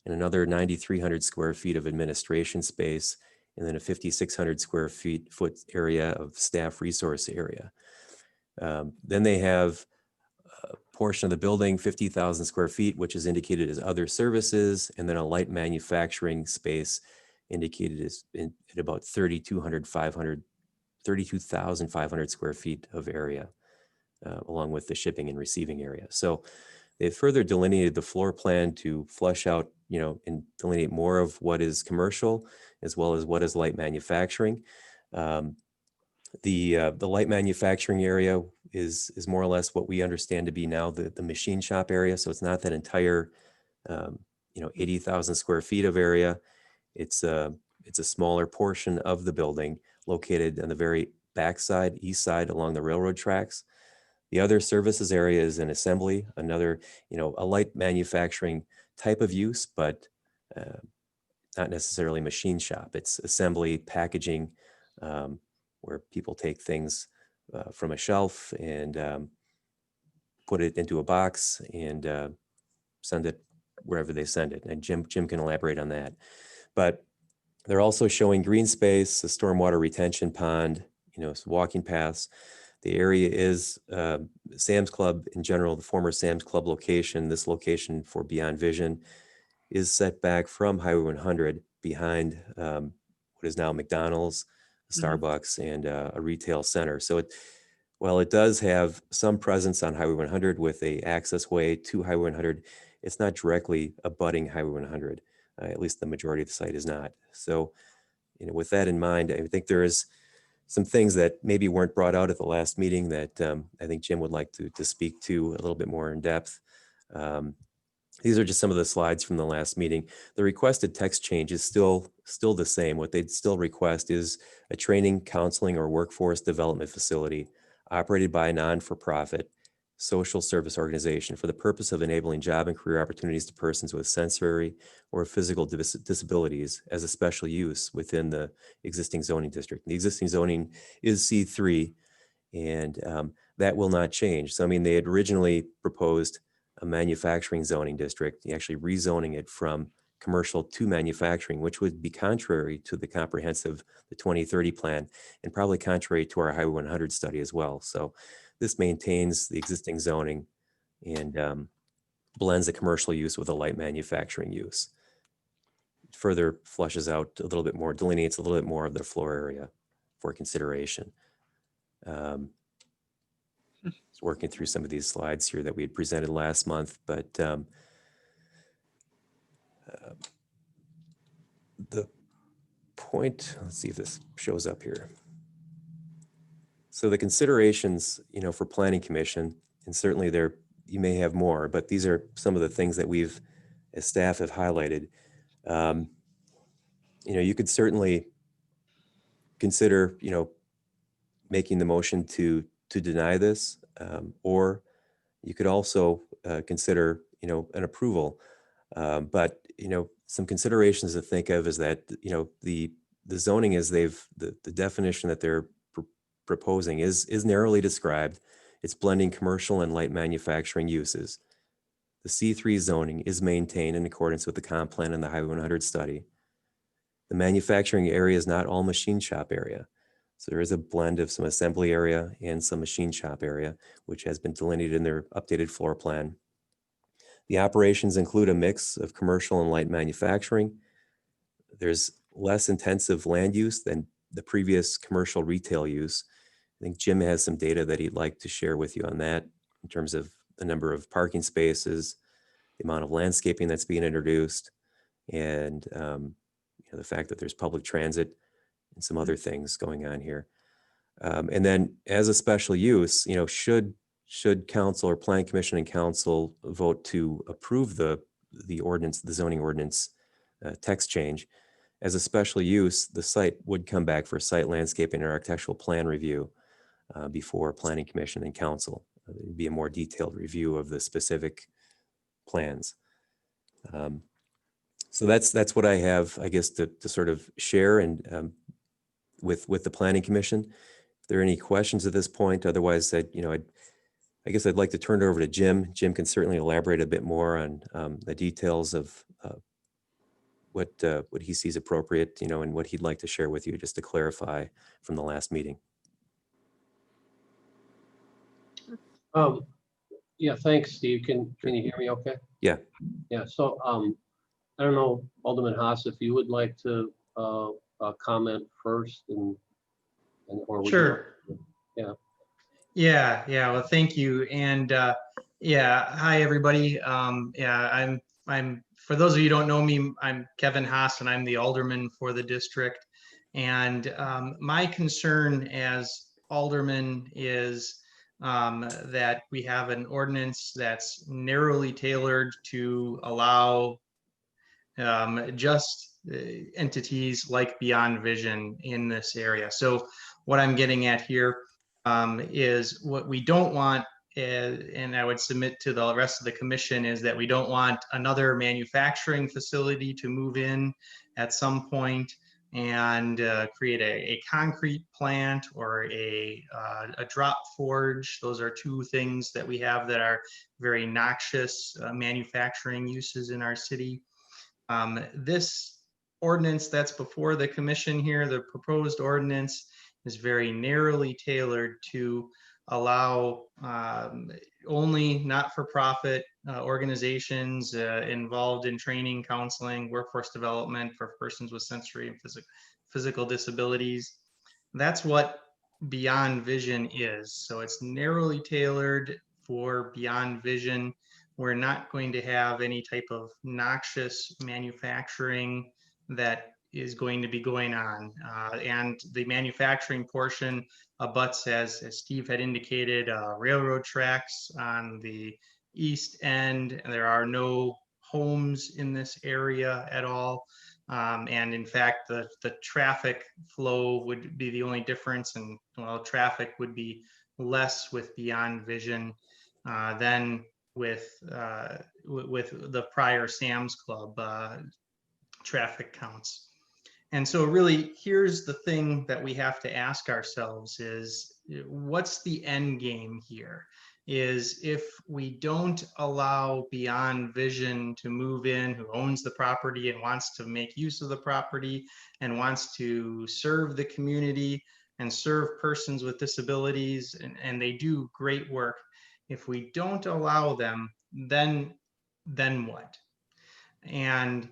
and another 9,300 square feet of administration space, and then a 5,600 square foot area of staff resource area. Then they have a portion of the building, 50,000 square feet, which is indicated as other services, and then a light manufacturing space indicated as at about 32,500 square feet of area, along with the shipping and receiving area. So they further delineated the floor plan to flush out, and delineate more of what is commercial as well as what is light manufacturing. The light manufacturing area is more or less what we understand to be now the machine shop area. So it's not that entire, 80,000 square feet of area. It's a smaller portion of the building located on the very backside, east side along the railroad tracks. The other services area is an assembly, another, a light manufacturing type of use, but not necessarily machine shop. It's assembly, packaging, where people take things from a shelf and put it into a box and send it wherever they send it. And Jim can elaborate on that. But they're also showing green space, a stormwater retention pond, some walking paths. The area is Sam's Club in general, the former Sam's Club location. This location for Beyond Vision is set back from Highway 100 behind what is now McDonald's, Starbucks, and a retail center. So while it does have some presence on Highway 100 with a access way to Highway 100, it's not directly abutting Highway 100. At least the majority of the site is not. So, with that in mind, I think there is some things that maybe weren't brought out at the last meeting that I think Jim would like to speak to a little bit more in depth. These are just some of the slides from the last meeting. The requested text change is still the same. What they'd still request is a training, counseling, or workforce development facility operated by a non-for-profit social service organization for the purpose of enabling job and career opportunities to persons with sensory or physical disabilities as a special use within the existing zoning district. The existing zoning is C3, and that will not change. So, they had originally proposed a manufacturing zoning district, actually rezoning it from commercial to manufacturing, which would be contrary to the comprehensive, the 2030 plan, and probably contrary to our Highway 100 study as well. So this maintains the existing zoning and blends a commercial use with a light manufacturing use. Further flushes out a little bit more, delineates a little bit more of their floor area for consideration. Just working through some of these slides here that we had presented last month, but the point, let's see if this shows up here. So the considerations, for Planning Commission, and certainly you may have more, but these are some of the things that we've, as staff, have highlighted. You could certainly consider, making the motion to deny this, or you could also consider, an approval. But some considerations to think of is that the zoning is the definition that they're proposing is narrowly described. It's blending commercial and light manufacturing uses. The C3 zoning is maintained in accordance with the comp plan and the Highway 100 study. The manufacturing area is not all machine shop area. So there is a blend of some assembly area and some machine shop area, which has been delineated in their updated floor plan. The operations include a mix of commercial and light manufacturing. There's less intensive land use than the previous commercial retail use. I think Jim has some data that he'd like to share with you on that in terms of the number of parking spaces, the amount of landscaping that's being introduced, and the fact that there's public transit and some other things going on here. And then as a special use, should council or planning commission and council vote to approve the ordinance, the zoning ordinance text change, as a special use, the site would come back for site landscaping and architectural plan review before planning commission and council. It'd be a more detailed review of the specific plans. So that's what I have, I guess, to sort of share and with the planning commission. If there are any questions at this point, otherwise, I guess I'd like to turn it over to Jim. Jim can certainly elaborate a bit more on the details of what he sees appropriate, and what he'd like to share with you, just to clarify from the last meeting. Yeah, thanks, Steve. Can you hear me okay? Yeah. Yeah, so I don't know, Alderman Haas, if you would like to comment first or we Sure. Yeah. Yeah. Well, thank you. And hi everybody. I'm for those of you who don't know me, I'm Kevin Haas and I'm the alderman for the district. And my concern as alderman is that we have an ordinance that's narrowly tailored to allow just entities like Beyond Vision in this area. So what I'm getting at here is what we don't want, and I would submit to the rest of the commission, is that we don't want another manufacturing facility to move in at some point and create a concrete plant or a drop forge. Those are two things that we have that are very noxious manufacturing uses in our city. This ordinance that's before the commission here, the proposed ordinance, is very narrowly tailored to allow only not-for-profit organizations involved in training, counseling, workforce development for persons with sensory and physical disabilities. That's what Beyond Vision is. So it's narrowly tailored for Beyond Vision. We're not going to have any type of noxious manufacturing that is going to be going on. And the manufacturing portion abuts, as Steve had indicated, railroad tracks on the east end. And there are no homes in this area at all. And in fact, the traffic flow would be the only difference. And well, traffic would be less with Beyond Vision than with the prior Sam's Club traffic counts. And so really, here's the thing that we have to ask ourselves is, what's the end game here? Is if we don't allow Beyond Vision to move in, who owns the property and wants to make use of the property and wants to serve the community and serve persons with disabilities, and they do great work. If we don't allow them, then then what? And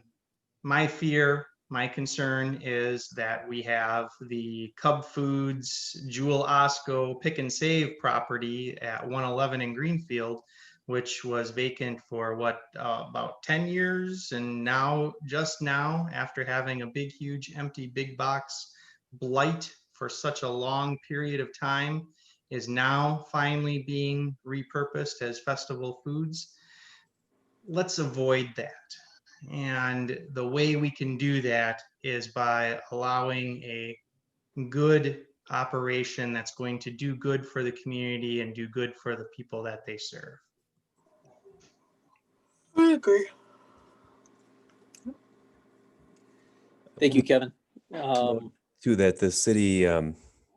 my fear, my concern is that we have the Cub Foods, Jewel Osco Pick and Save property at 111 in Greenfield, which was vacant for about 10 years. And now, just now, after having a big, huge, empty big box blight for such a long period of time, is now finally being repurposed as Festival Foods. Let's avoid that. And the way we can do that is by allowing a good operation that's going to do good for the community and do good for the people that they serve. I agree. Thank you, Kevin. To that, the city,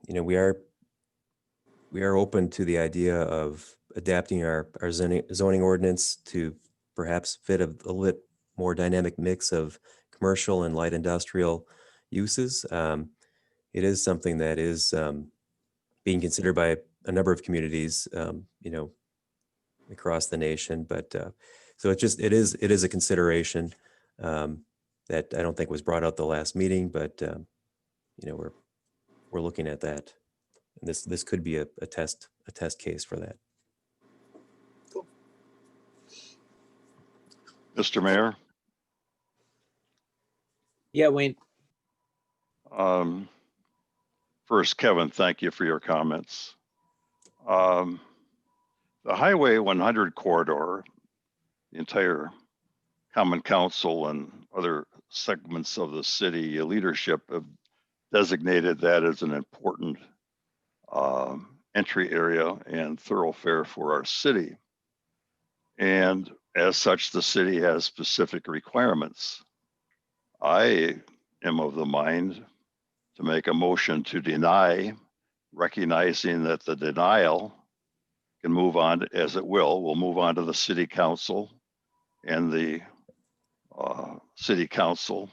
we are open to the idea of adapting our zoning ordinance to perhaps fit a little bit more dynamic mix of commercial and light industrial uses. It is something that is being considered by a number of communities, across the nation. But so it is a consideration that I don't think was brought out the last meeting, but we're looking at that. And this could be a test case for that. Mr. Mayor? Yeah, Wayne. First, Kevin, thank you for your comments. The Highway 100 corridor, the entire Common Council and other segments of the city leadership have designated that as an important entry area and thoroughfare for our city. And as such, the city has specific requirements. I am of the mind to make a motion to deny, recognizing that the denial can move on as it will move on to the city council, and the city council,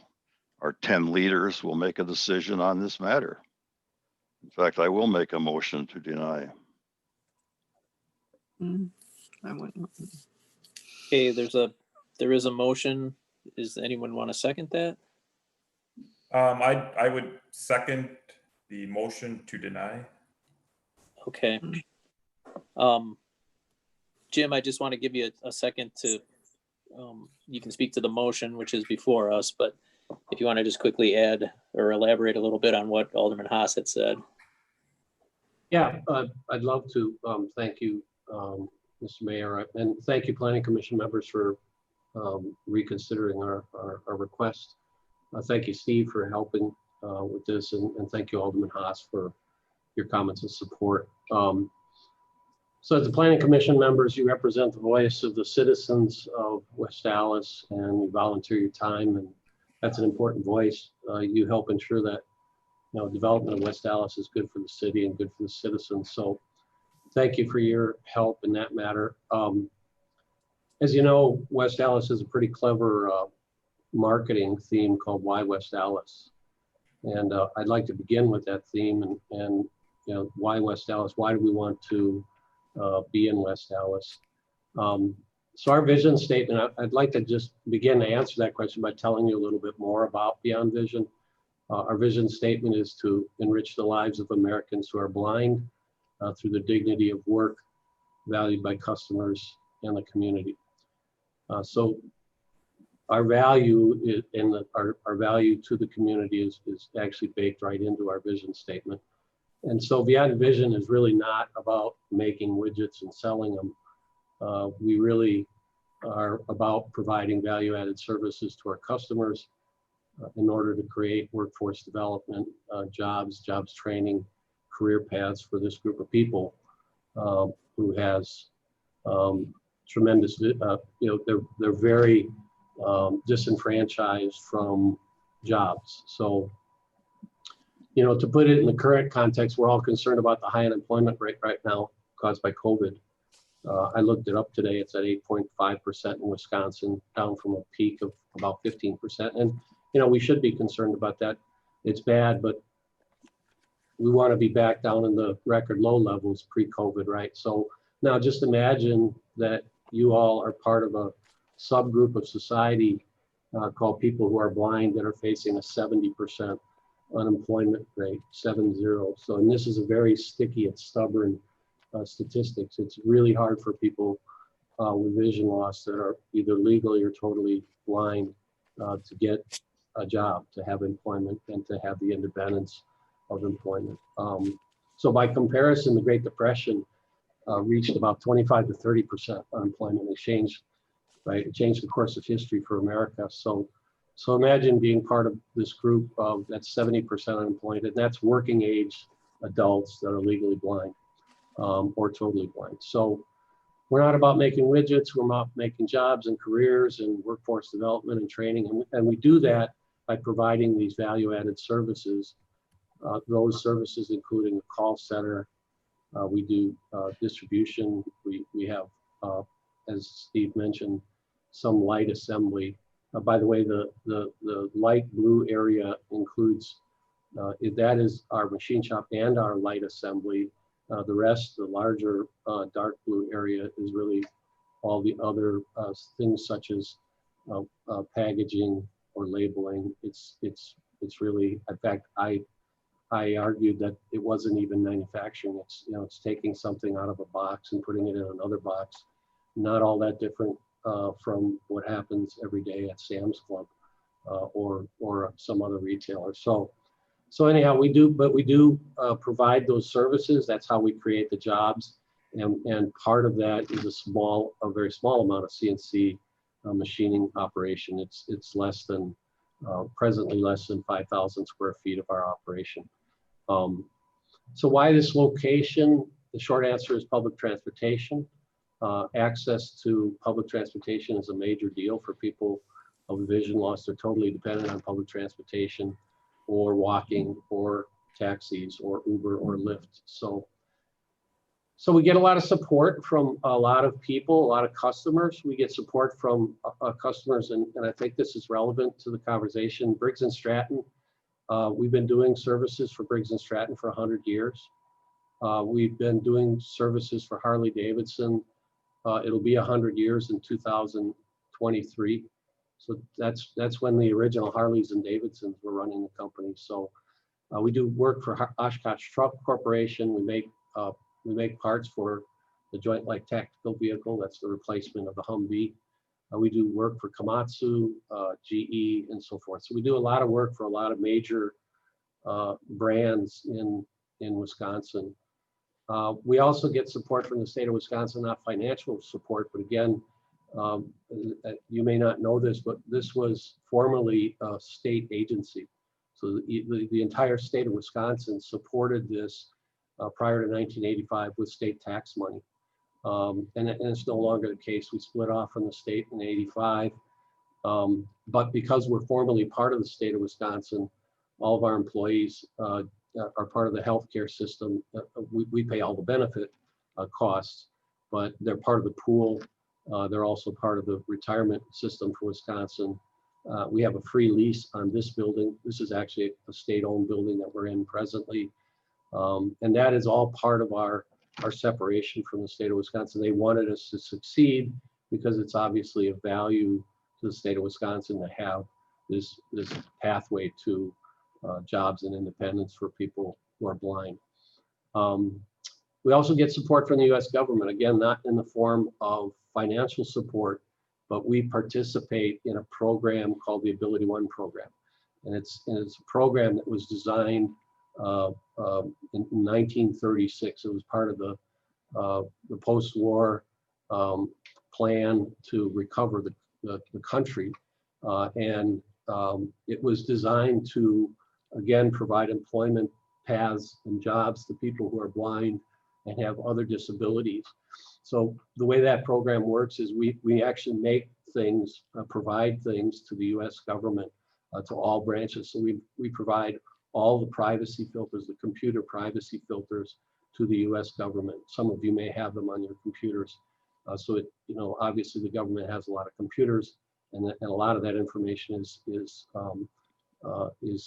our 10 leaders, will make a decision on this matter. In fact, I will make a motion to deny. I wouldn't. Okay, there is a motion. Does anyone want to second that? I would second the motion to deny. Okay. Jim, I just want to give you a second to, you can speak to the motion, which is before us, but if you want to just quickly add or elaborate a little bit on what Alderman Haas had said. Yeah, I'd love to. Thank you, Mr. Mayor, and thank you, Planning Commission members, for reconsidering our request. Thank you, Steve, for helping with this, and thank you, Alderman Haas, for your comments and support. So as the Planning Commission members, you represent the voice of the citizens of West Allis, and you volunteer your time, and that's an important voice. You help ensure that development of West Allis is good for the city and good for the citizens. So thank you for your help in that matter. As you know, West Allis is a pretty clever marketing theme called Why West Allis. And I'd like to begin with that theme and why West Allis? Why do we want to be in West Allis? So our vision statement, I'd like to just begin to answer that question by telling you a little bit more about Beyond Vision. Our vision statement is to enrich the lives of Americans who are blind through the dignity of work valued by customers and the community. So our value our value to the community is actually baked right into our vision statement. And so Beyond Vision is really not about making widgets and selling them. We really are about providing value-added services to our customers in order to create workforce development, jobs training, career paths for this group of people who has tremendous, they're very disenfranchised from jobs. So, to put it in the current context, we're all concerned about the high unemployment rate right now caused by COVID. I looked it up today. It's at 8.5% in Wisconsin, down from a peak of about 15%. And, we should be concerned about that. It's bad, but we want to be back down in the record low levels pre-COVID, right? So now just imagine that you all are part of subgroup of society called people who are blind that are facing a 70% unemployment rate, 70. So, and this is a very sticky and stubborn statistics. It's really hard for people with vision loss that are either legally or totally blind to get a job, to have employment, and to have the independence of employment. So by comparison, the Great Depression reached about 25 to 30% unemployment. It changed, right? It changed the course of history for America. So imagine being part of this group of that's 70% unemployed, and that's working age adults that are legally blind or totally blind. So we're not about making widgets, we're about making jobs and careers and workforce development and training. And we do that by providing these value-added services, those services including a call center. We do distribution. We have, as Steve mentioned, some light assembly. By the way, the light blue area includes, that is our machine shop and our light assembly. The rest, the larger dark blue area, is really all the other things such as packaging or labeling. It's really, in fact, I argued that it wasn't even manufacturing. It's, you know, it's taking something out of a box and putting it in another box. Not all that different from what happens every day at Sam's Club or some other retailer. So anyhow, we do provide those services. That's how we create the jobs. And part of that is a very small amount of CNC machining operation. It's less than, presently less than 5,000 square feet of our operation. So why this location? The short answer is public transportation. Access to public transportation is a major deal for people of vision loss. They're totally dependent on public transportation, or walking, or taxis, or Uber, or Lyft. So we get a lot of support from a lot of people, a lot of customers. We get support from customers, and I think this is relevant to the conversation. Briggs & Stratton, we've been doing services for Briggs & Stratton for 100 years. We've been doing services for Harley Davidson. It'll be 100 years in 2023. So that's when the original Harleys and Davidsons were running the company. So we do work for Oshkosh Truck Corporation. We make parts for the Joint Light Tactical Vehicle. That's the replacement of the Humvee. We do work for Komatsu, GE, and so forth. So we do a lot of work for a lot of major brands in Wisconsin. We also get support from the state of Wisconsin, not financial support, but again, you may not know this, but this was formerly a state agency. So the entire state of Wisconsin supported this prior to 1985 with state tax money. And it's no longer the case. We split off from the state in '85. But because we're formally part of the state of Wisconsin, all of our employees are part of the healthcare system. We pay all the benefit costs, but they're part of the pool. They're also part of the retirement system for Wisconsin. We have a free lease on this building. This is actually a state-owned building that we're in presently. And that is all part of our separation from the state of Wisconsin. They wanted us to succeed because it's obviously a value to the state of Wisconsin to have this pathway to jobs and independence for people who are blind. We also get support from the U.S. government, again, not in the form of financial support, but we participate in a program called the Ability One program. And it's a program that was designed in 1936. It was part of the post-war plan to recover the country. And it was designed to, again, provide employment paths and jobs to people who are blind and have other disabilities. So the way that program works is we actually make things, provide things to the U.S. government, to all branches. So we provide all the privacy filters, the computer privacy filters to the U.S. government. Some of you may have them on your computers. So obviously the government has a lot of computers, and a lot of that information is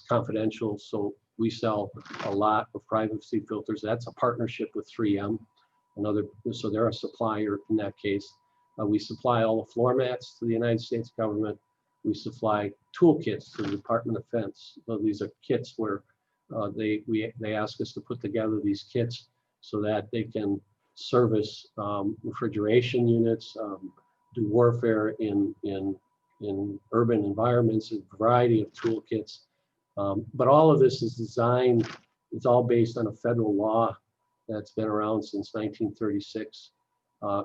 confidential. So we sell a lot of privacy filters. That's a partnership with 3M. So they're a supplier in that case. We supply all the floor mats to the United States government. We supply toolkits to the Department of Defense. So these are kits where they ask us to put together these kits so that they can service refrigeration units, do warfare in urban environments, a variety of toolkits. But all of this is designed, it's all based on a federal law that's been around since 1936.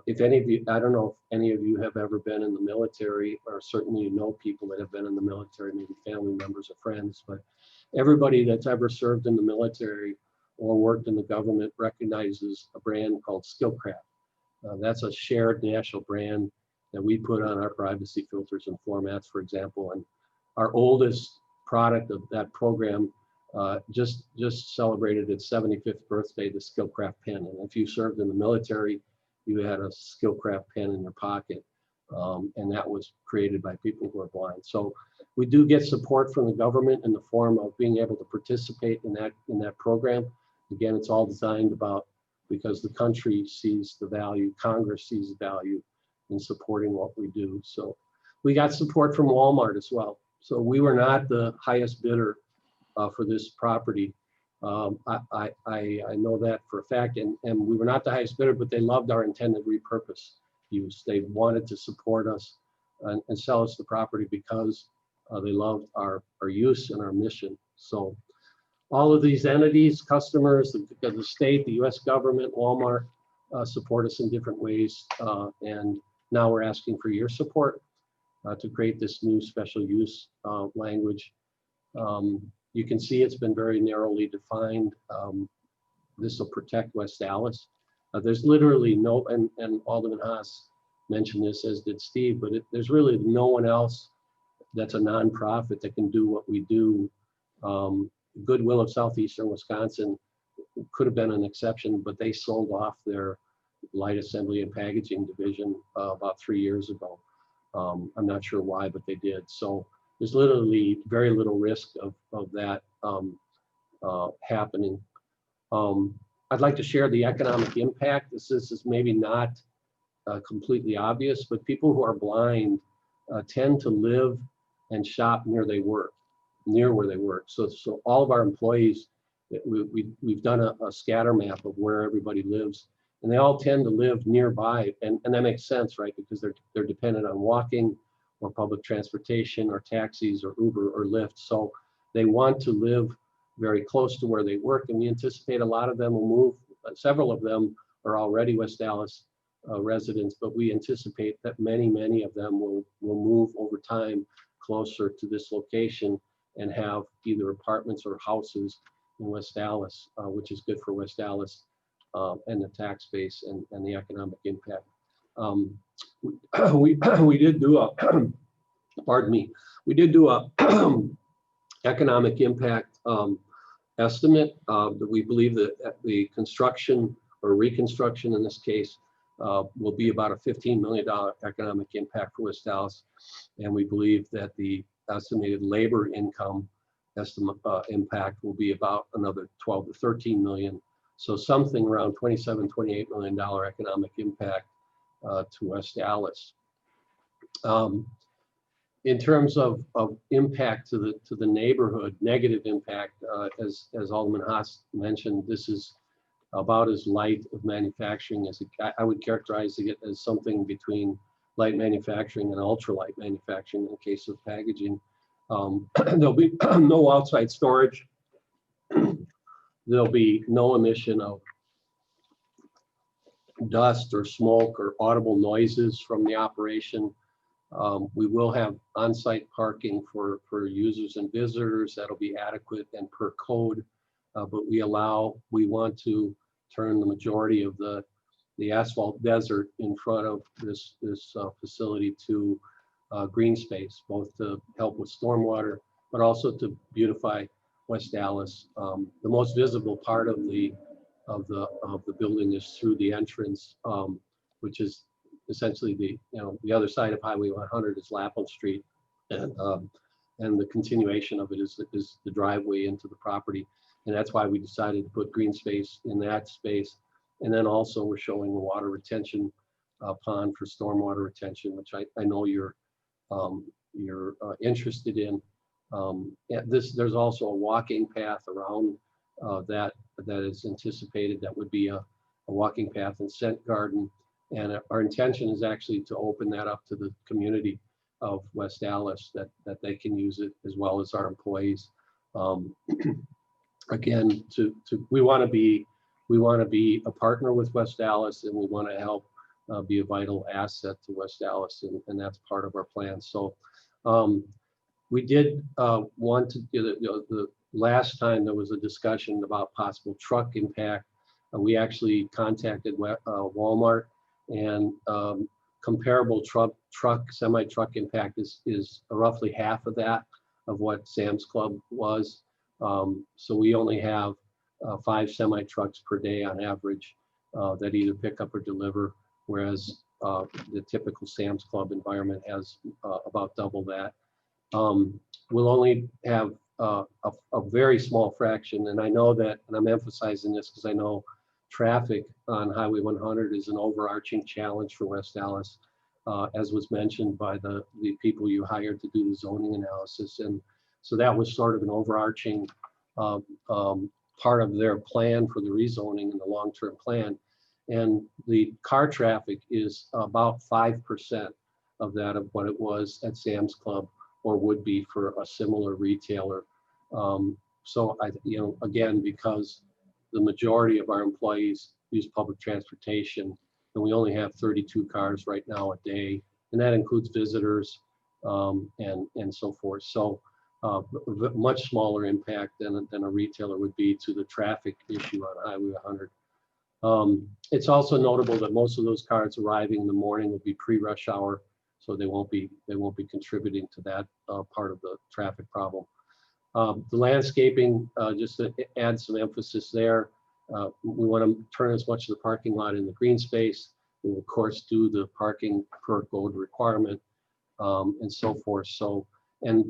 If any of you, I don't know if any of you have ever been in the military, or certainly you know people that have been in the military, maybe family members or friends, but everybody that's ever served in the military or worked in the government recognizes a brand called Skillcraft. That's a shared national brand that we put on our privacy filters and floor mats, for example. And our oldest product of that program just celebrated its 75th birthday, the Skillcraft pen. And if you served in the military, you had a Skillcraft pen in your pocket. And that was created by people who are blind. So we do get support from the government in the form of being able to participate in that program. Again, it's all designed about because the country sees the value, Congress sees the value in supporting what we do. So we got support from Walmart as well. So we were not the highest bidder for this property. I know that for a fact, and we were not the highest bidder, but they loved our intended repurpose use. They wanted to support us and sell us the property because they loved our use and our mission. So all of these entities, customers, the state, the US government, Walmart, support us in different ways. And now we're asking for your support to create this new special use language. You can see it's been very narrowly defined. This will protect West Dallas. There's literally no, and Alderman Haas mentioned this, as did Steve, but there's really no one else that's a nonprofit that can do what we do. Goodwill of Southeastern Wisconsin could have been an exception, but they sold off their light assembly and packaging division about 3 years ago. I'm not sure why, but they did. So there's literally very little risk of that happening. I'd like to share the economic impact. This is maybe not completely obvious, but people who are blind tend to live and shop near where they work. So all of our employees, we've done a scatter map of where everybody lives, and they all tend to live nearby, and that makes sense, right? Because they're dependent on walking or public transportation or taxis or Uber or Lyft. So they want to live very close to where they work, and we anticipate a lot of them will move. Several of them are already West Dallas residents, but we anticipate that many of them will move over time closer to this location and have either apartments or houses in West Dallas, which is good for West Dallas and the tax base and the economic impact. We did do a, pardon me, we did do a economic impact estimate that we believe that the construction or reconstruction in this case will be about a $15 million economic impact for West Dallas. And we believe that the estimated labor income estimate impact will be about another 12 to 13 million. So something around $27–28 million economic impact to West Dallas. In terms of impact to the neighborhood, negative impact, as Alderman Haas mentioned, this is about as light of manufacturing as I would characterize it as something between light manufacturing and ultralight manufacturing in the case of packaging. There'll be no outside storage. There'll be no emission of dust or smoke or audible noises from the operation. We will have on-site parking for users and visitors that'll be adequate and per code, but we want to turn the majority of the asphalt desert in front of this facility to green space, both to help with stormwater, but also to beautify West Dallas. The most visible part of the building is through the entrance, which is essentially the other side of Highway 100 is Lapham Street, and the continuation of it is the driveway into the property, and that's why we decided to put green space in that space. And then also we're showing a water retention pond for stormwater retention, which I know you're interested in. There's also a walking path around that is anticipated. That would be a walking path and scent garden. And our intention is actually to open that up to the community of West Allis, that they can use it as well as our employees. Again, we want to be a partner with West Allis, and we want to help be a vital asset to West Allis, and that's part of our plan. So we did want to, the last time there was a discussion about possible truck impact. We actually contacted Walmart, and comparable semi-truck impact is roughly half of that of what Sam's Club was. So we only have 5 semi-trucks per day on average that either pick up or deliver, whereas the typical Sam's Club environment has about double that. We'll only have a very small fraction, and I know that, and I'm emphasizing this because I know traffic on Highway 100 is an overarching challenge for West Allis, as was mentioned by the people you hired to do the zoning analysis. And so that was sort of an overarching part of their plan for the rezoning and the long-term plan. And the car traffic is about 5% of that of what it was at Sam's Club or would be for a similar retailer. So again, because the majority of our employees use public transportation, and we only have 32 cars right now a day, and that includes visitors and so forth. So much smaller impact than a retailer would be to the traffic issue on Highway 100. It's also notable that most of those cars arriving in the morning will be pre-rush hour, so they won't be contributing to that part of the traffic problem. The landscaping, just to add some emphasis there, we want to turn as much of the parking lot in the green space. We'll of course do the parking per code requirement and so forth. So, and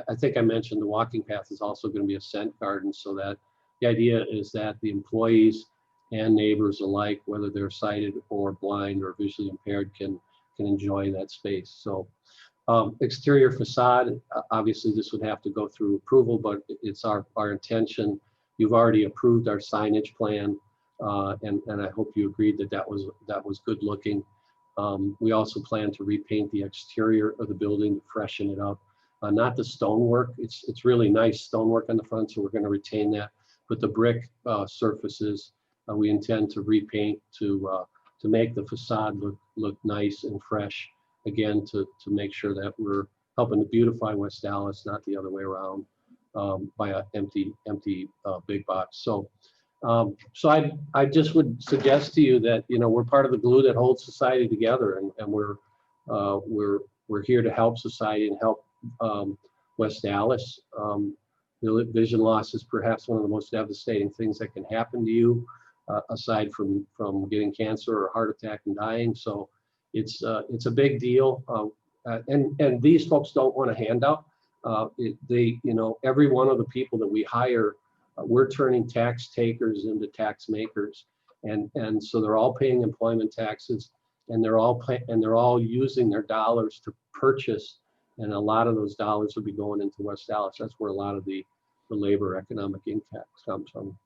I think I mentioned the walking path is also going to be a scent garden, so that the idea is that the employees and neighbors alike, whether they're sighted or blind or visually impaired, can enjoy that space. So exterior facade, obviously this would have to go through approval, but it's our intention. You've already approved our signage plan, and I hope you agreed that was good looking. We also plan to repaint the exterior of the building to freshen it up. Not the stonework, it's really nice stonework on the front, so we're going to retain that. But the brick surfaces, we intend to repaint to make the facade look nice and fresh. Again, to make sure that we're helping to beautify West Allis, not the other way around by an empty big box. So, I just would suggest to you that we're part of the glue that holds society together, and we're here to help society and help West Allis. Vision loss is perhaps one of the most devastating things that can happen to you, aside from getting cancer or heart attack and dying. So it's a big deal, and these folks don't want a handout. Every one of the people that we hire, we're turning tax takers into tax makers, and so they're all paying employment taxes, and they're all using their dollars to purchase, and a lot of those dollars will be going into West Allis. That's where a lot of the labor economic impact comes from.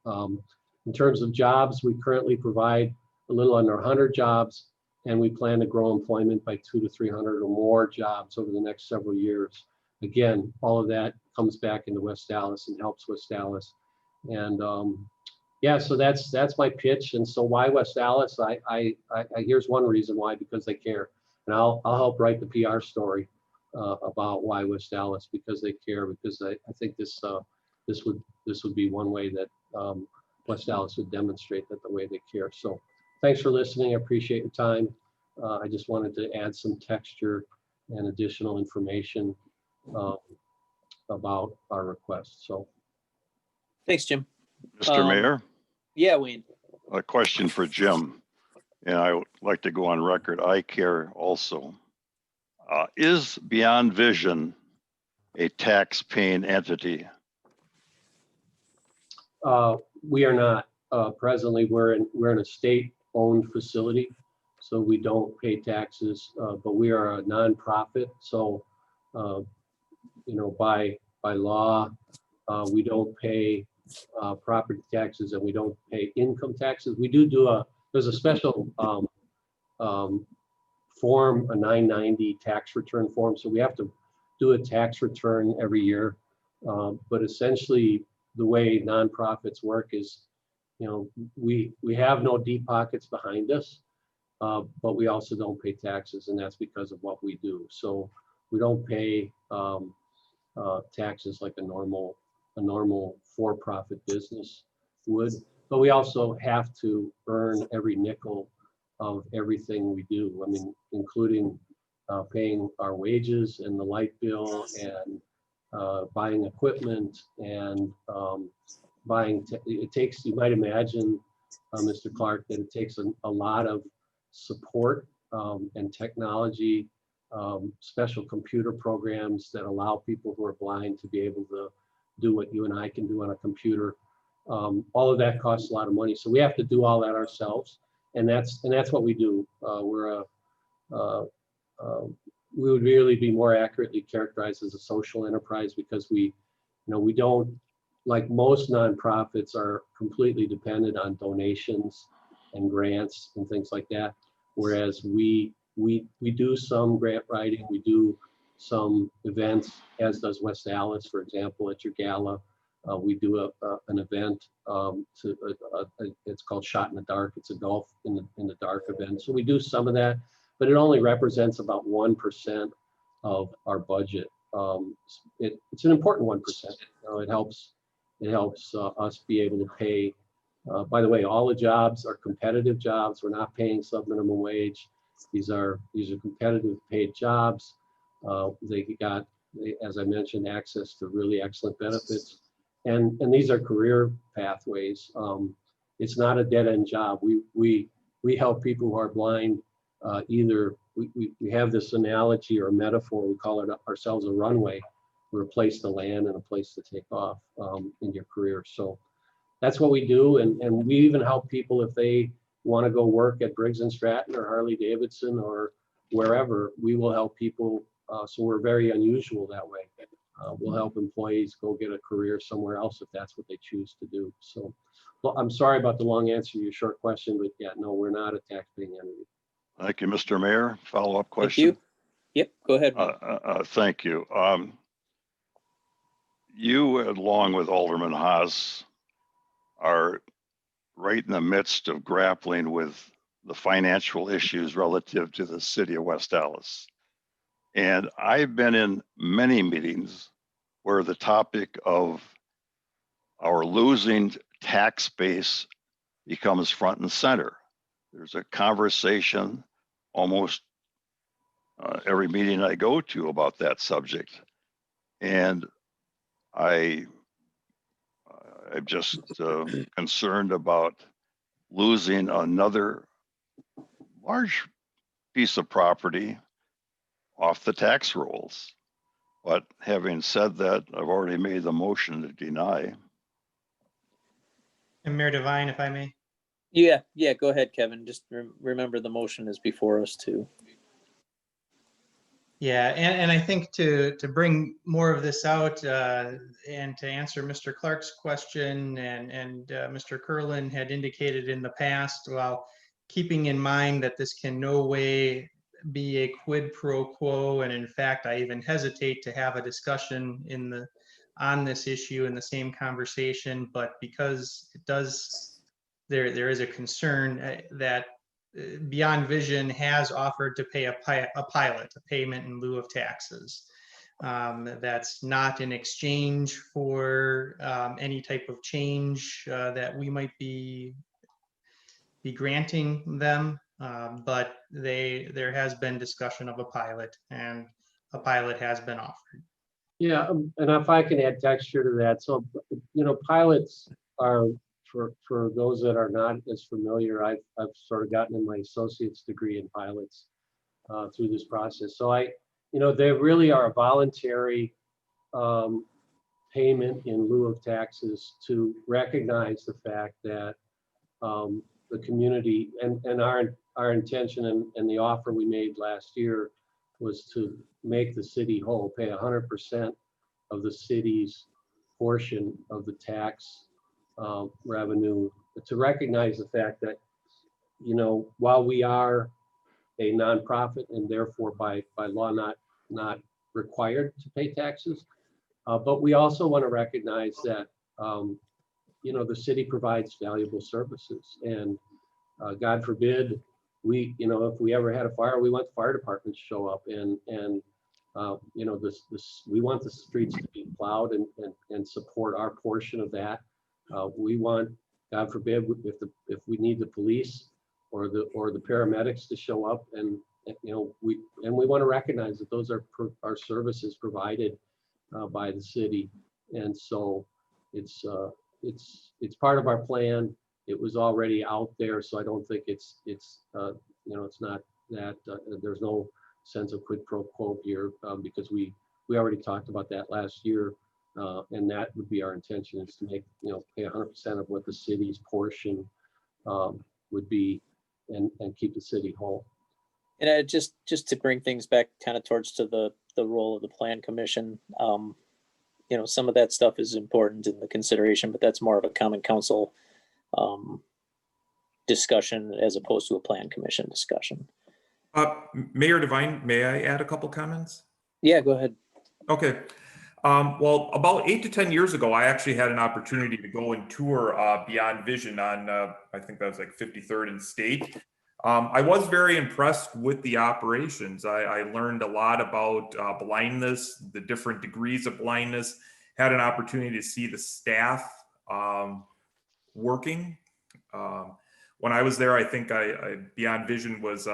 In terms of jobs, we currently provide a little under 100 jobs, and we plan to grow employment by 200 to 300 or more jobs over the next several years. Again, all of that comes back into West Allis and helps West Allis. And yeah, so that's my pitch. And so why West Allis? I here's one reason why: because they care, and I'll help write the PR story about why West Allis, because they care. Because I think this would be one way that West Allis would demonstrate that the way they care. So thanks for listening. I appreciate your time. I just wanted to add some texture and additional information about our request. So Thanks, Jim. Mr. Mayor, Yeah, Wayne. a question for Jim, and I would like to go on record. I care also. Is Beyond Vision a tax-paying entity? We are not. Presently, we're in a state-owned facility, so we don't pay taxes, but we are a nonprofit. So, you know, by law, we don't pay property taxes and we don't pay income taxes. We do there's a special form, a 990 tax return form. So we have to do a tax return every year. But essentially the way nonprofits work is, you know, we have no deep pockets behind us, but we also don't pay taxes, and that's because of what we do. So we don't pay taxes like a normal for-profit business would, but we also have to earn every nickel of everything we do. I mean, including paying our wages and the light bill and buying equipment and it takes, you might imagine, Mr. Clark, that it takes a lot of support and technology, special computer programs that allow people who are blind to be able to do what you and I can do on a computer. All of that costs a lot of money, so we have to do all that ourselves, and that's what we do. We would really be more accurately characterized as a social enterprise because we don't, like most nonprofits, are completely dependent on donations and grants and things like that. Whereas we do some grant writing, we do some events, as does West Allis, for example, at your gala. We do an event, it's called Shot in the Dark. It's a golf in the dark event. So we do some of that, but it only represents about 1% of our budget. It's an important 1%. It helps us be able to pay. By the way, all the jobs are competitive jobs. We're not paying sub-minimum wage. These are competitive paid jobs. They got, as I mentioned, access to really excellent benefits. And these are career pathways. It's not a dead-end job. We help people who are blind. Either we have this analogy or metaphor, we call it ourselves a runway. We're a place to land and a place to take off in your career. So that's what we do. And we even help people if they want to go work at Briggs & Stratton or Harley Davidson or wherever. We will help people. So we're very unusual that way. We'll help employees go get a career somewhere else if that's what they choose to do. So, well, I'm sorry about the long answer to your short question, but yeah, no, we're not a tax-paying entity. Thank you, Mr. Mayor. Follow-up question. Thank you. Yep, go ahead. Thank you. You, along with Alderman Haas, are right in the midst of grappling with the financial issues relative to the city of West Allis. And I've been in many meetings where the topic of our losing tax base becomes front and center. There's a conversation almost every meeting I go to about that subject. And I'm just concerned about losing another large piece of property off the tax rolls. But having said that, I've already made the motion to deny. And Mayor Devine, if I may. Yeah, go ahead, Kevin. Just remember the motion is before us too. Yeah, and I think to bring more of this out and to answer Mr. Clark's question and Mr. Curlin had indicated in the past, while keeping in mind that this can no way be a quid pro quo, and in fact, I even hesitate to have a discussion on this issue in the same conversation, but because it does, there is a concern that Beyond Vision has offered to pay a pilot, a payment in lieu of taxes. That's not in exchange for any type of change that we might be granting them, but there has been discussion of a pilot, and a pilot has been offered. Yeah, and if I can add texture to that. So, pilots are, for those that are not as familiar, I've sort of gotten in my associate's degree in pilots through this process. So they really are a voluntary payment in lieu of taxes to recognize the fact that the community and our intention and the offer we made last year was to make the city whole, pay 100% of the city's portion of the tax revenue, to recognize the fact that, you know, while we are a nonprofit and therefore by law not required to pay taxes, but we also want to recognize that, you know, the city provides valuable services, and God forbid we, you know, if we ever had a fire, we want the fire department to show up, and you know, we want the streets to be plowed and support our portion of that. We want, God forbid, if we need the police or the paramedics to show up, and you know, we want to recognize that those are services provided by the city, and so it's part of our plan. It was already out there, so I don't think it's you know, it's not that there's no sense of quid pro quo here, because we already talked about that last year, and that would be our intention, is to make, you know, pay 100% of what the city's portion would be, and keep the city whole. And just to bring things back kind of towards to the role of the plan commission, you know, some of that stuff is important in the consideration, but that's more of a common council discussion as opposed to a plan commission discussion. Mayor Devine, may I add a couple comments? Yeah, go ahead. Okay. Well, about 8 to 10 years ago, I actually had an opportunity to go and tour Beyond Vision on, I think that was like 53rd and State. I was very impressed with the operations. I learned a lot about blindness, the different degrees of blindness, had an opportunity to see the staff working. When I was there, I think Beyond Vision was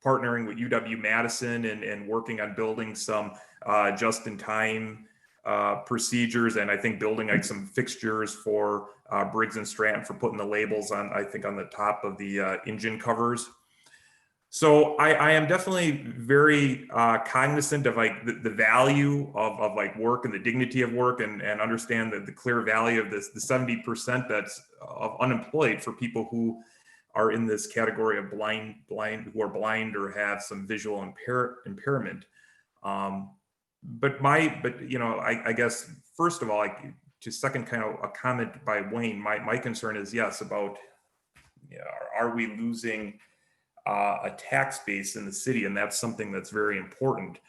partnering with UW-Madison and working on building some just-in-time procedures, and I think building like some fixtures for Briggs and Stratton for putting the labels on, I think, on the top of the engine covers. So I am definitely very cognizant of like the value of like work and the dignity of work, and understand that the clear value of this, the 70% that's of unemployed for people who are in this category of blind who are blind or have some visual impairment. But you know, I guess first of all, like to second kind of a comment by Wayne, my concern is, yes, about, you know, are we losing a tax base in the city? And that's something that's very important.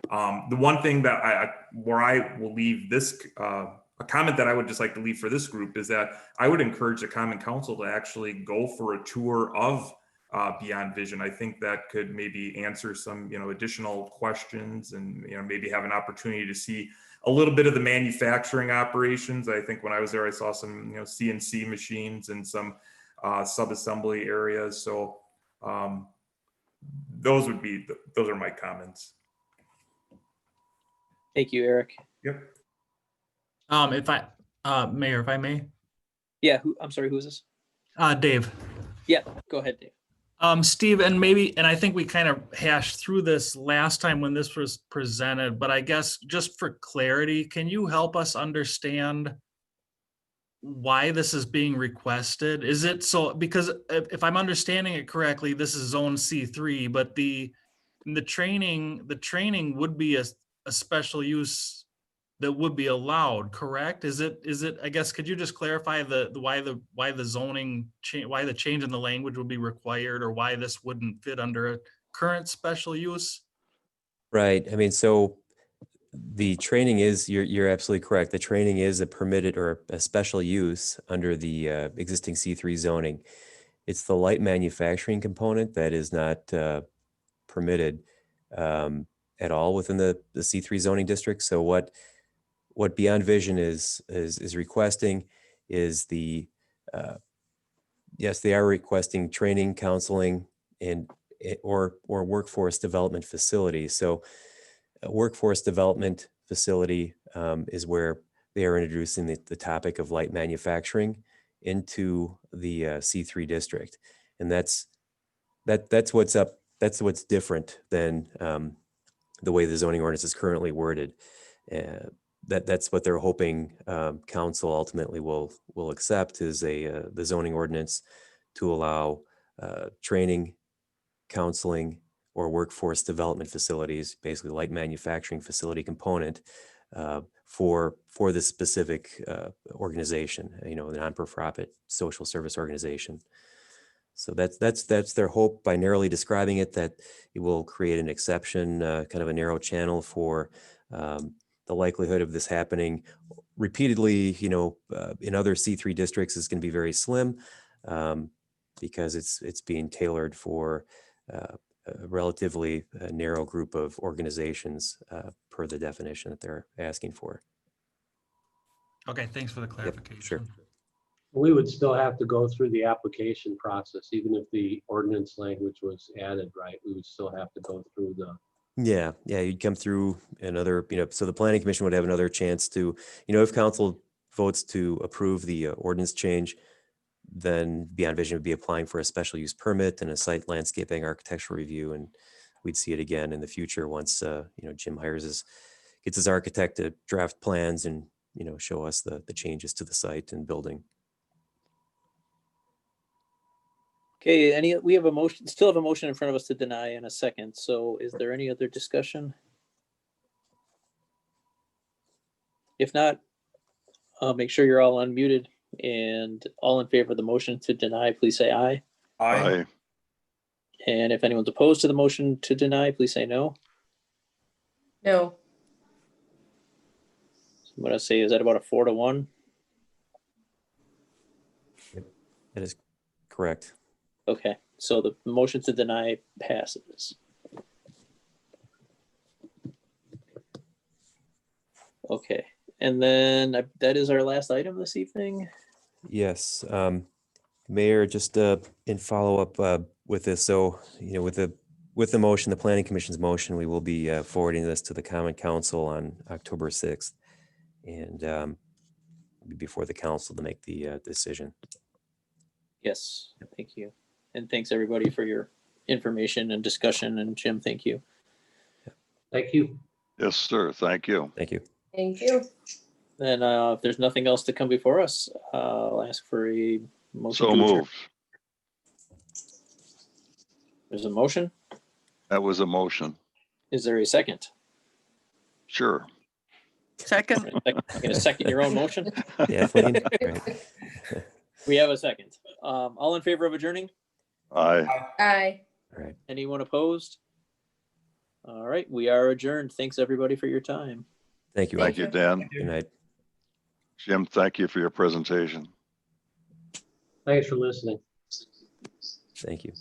The one thing that where I will leave this, a comment that I would just like to leave for this group, is that I would encourage the Common Council to actually go for a tour of Beyond Vision. I think that could maybe answer some, you know, additional questions, and, you know, maybe have an opportunity to see a little bit of the manufacturing operations. I think when I was there, I saw some, you know, CNC machines and some sub-assembly areas. So those are my comments. Thank you, Eric. Yep. Mayor, if I may. Yeah, I'm sorry, who's this? Dave. Yeah, go ahead, Dave. Steve, and I think we kind of hashed through this last time when this was presented, but I guess just for clarity, can you help us understand why this is being requested? Is it so, because if I'm understanding it correctly, this is zone C3, but the training would be a special use that would be allowed, correct? Is it, I guess, could you just clarify why the zoning change, why the change in the language would be required, or why this wouldn't fit under a current special use? Right. I mean, so the training is, you're absolutely correct. The training is a permitted or a special use under the existing C3 zoning. It's the light manufacturing component that is not permitted at all within the C3 zoning district. So what Beyond Vision is requesting is yes, they are requesting training, counseling, and or workforce development facilities. So a workforce development facility is where they are introducing the topic of light manufacturing into the C3 district, and that's what's up. That's what's different than the way the zoning ordinance is currently worded. That's what they're hoping council ultimately will accept, is the zoning ordinance to allow training counseling or workforce development facilities, basically light manufacturing facility component for this specific organization, the non-profit social service organization. So that's their hope by narrowly describing it, that it will create an exception, kind of a narrow channel for the likelihood of this happening repeatedly, in other C3 districts is going to be very slim because it's being tailored for a relatively narrow group of organizations per the definition that they're asking for. Okay, thanks for the clarification. Sure. We would still have to go through the application process, even if the ordinance language was added, right? We would still have to go through the. Yeah, you'd come through another, so the planning commission would have another chance to, if council votes to approve the ordinance change, then Beyond Vision would be applying for a special use permit and a site landscaping architectural review, and we'd see it again in the future once Jim gets his architect to draft plans and show us the changes to the site and building. Okay, we have a motion, still have a motion in front of us to deny in a second. So is there any other discussion? If not, make sure you're all unmuted, and all in favor of the motion to deny, please say aye. Aye. And if anyone's opposed to the motion to deny, please say no. No. So I'm gonna say, is that about a 4-1? That is correct. Okay, so the motion to deny passes. Okay, and then that is our last item this evening. Yes, Mayor, just in follow-up with this, so, with the motion, the Planning Commission's motion, we will be forwarding this to the Common Council on October 6th, and before the council to make the decision. Yes, thank you. And thanks everybody for your information and discussion, and Jim, thank you. Thank you. Yes, sir. Thank you. Thank you. Thank you. Then if there's nothing else to come before us, I'll ask for a motion. So to adjourn. moved. There's a motion. That was a motion. Is there a second? Sure. Second. You're gonna second your own motion? Yeah, Fleeting? Right. We have a second. All in favor of adjourning? Aye. Aye. All right. Anyone opposed? All right, we are adjourned. Thanks everybody for your time. Thank you. Thank you, Dan. Good night. Jim, thank you for your presentation. Thanks for listening. Thank you.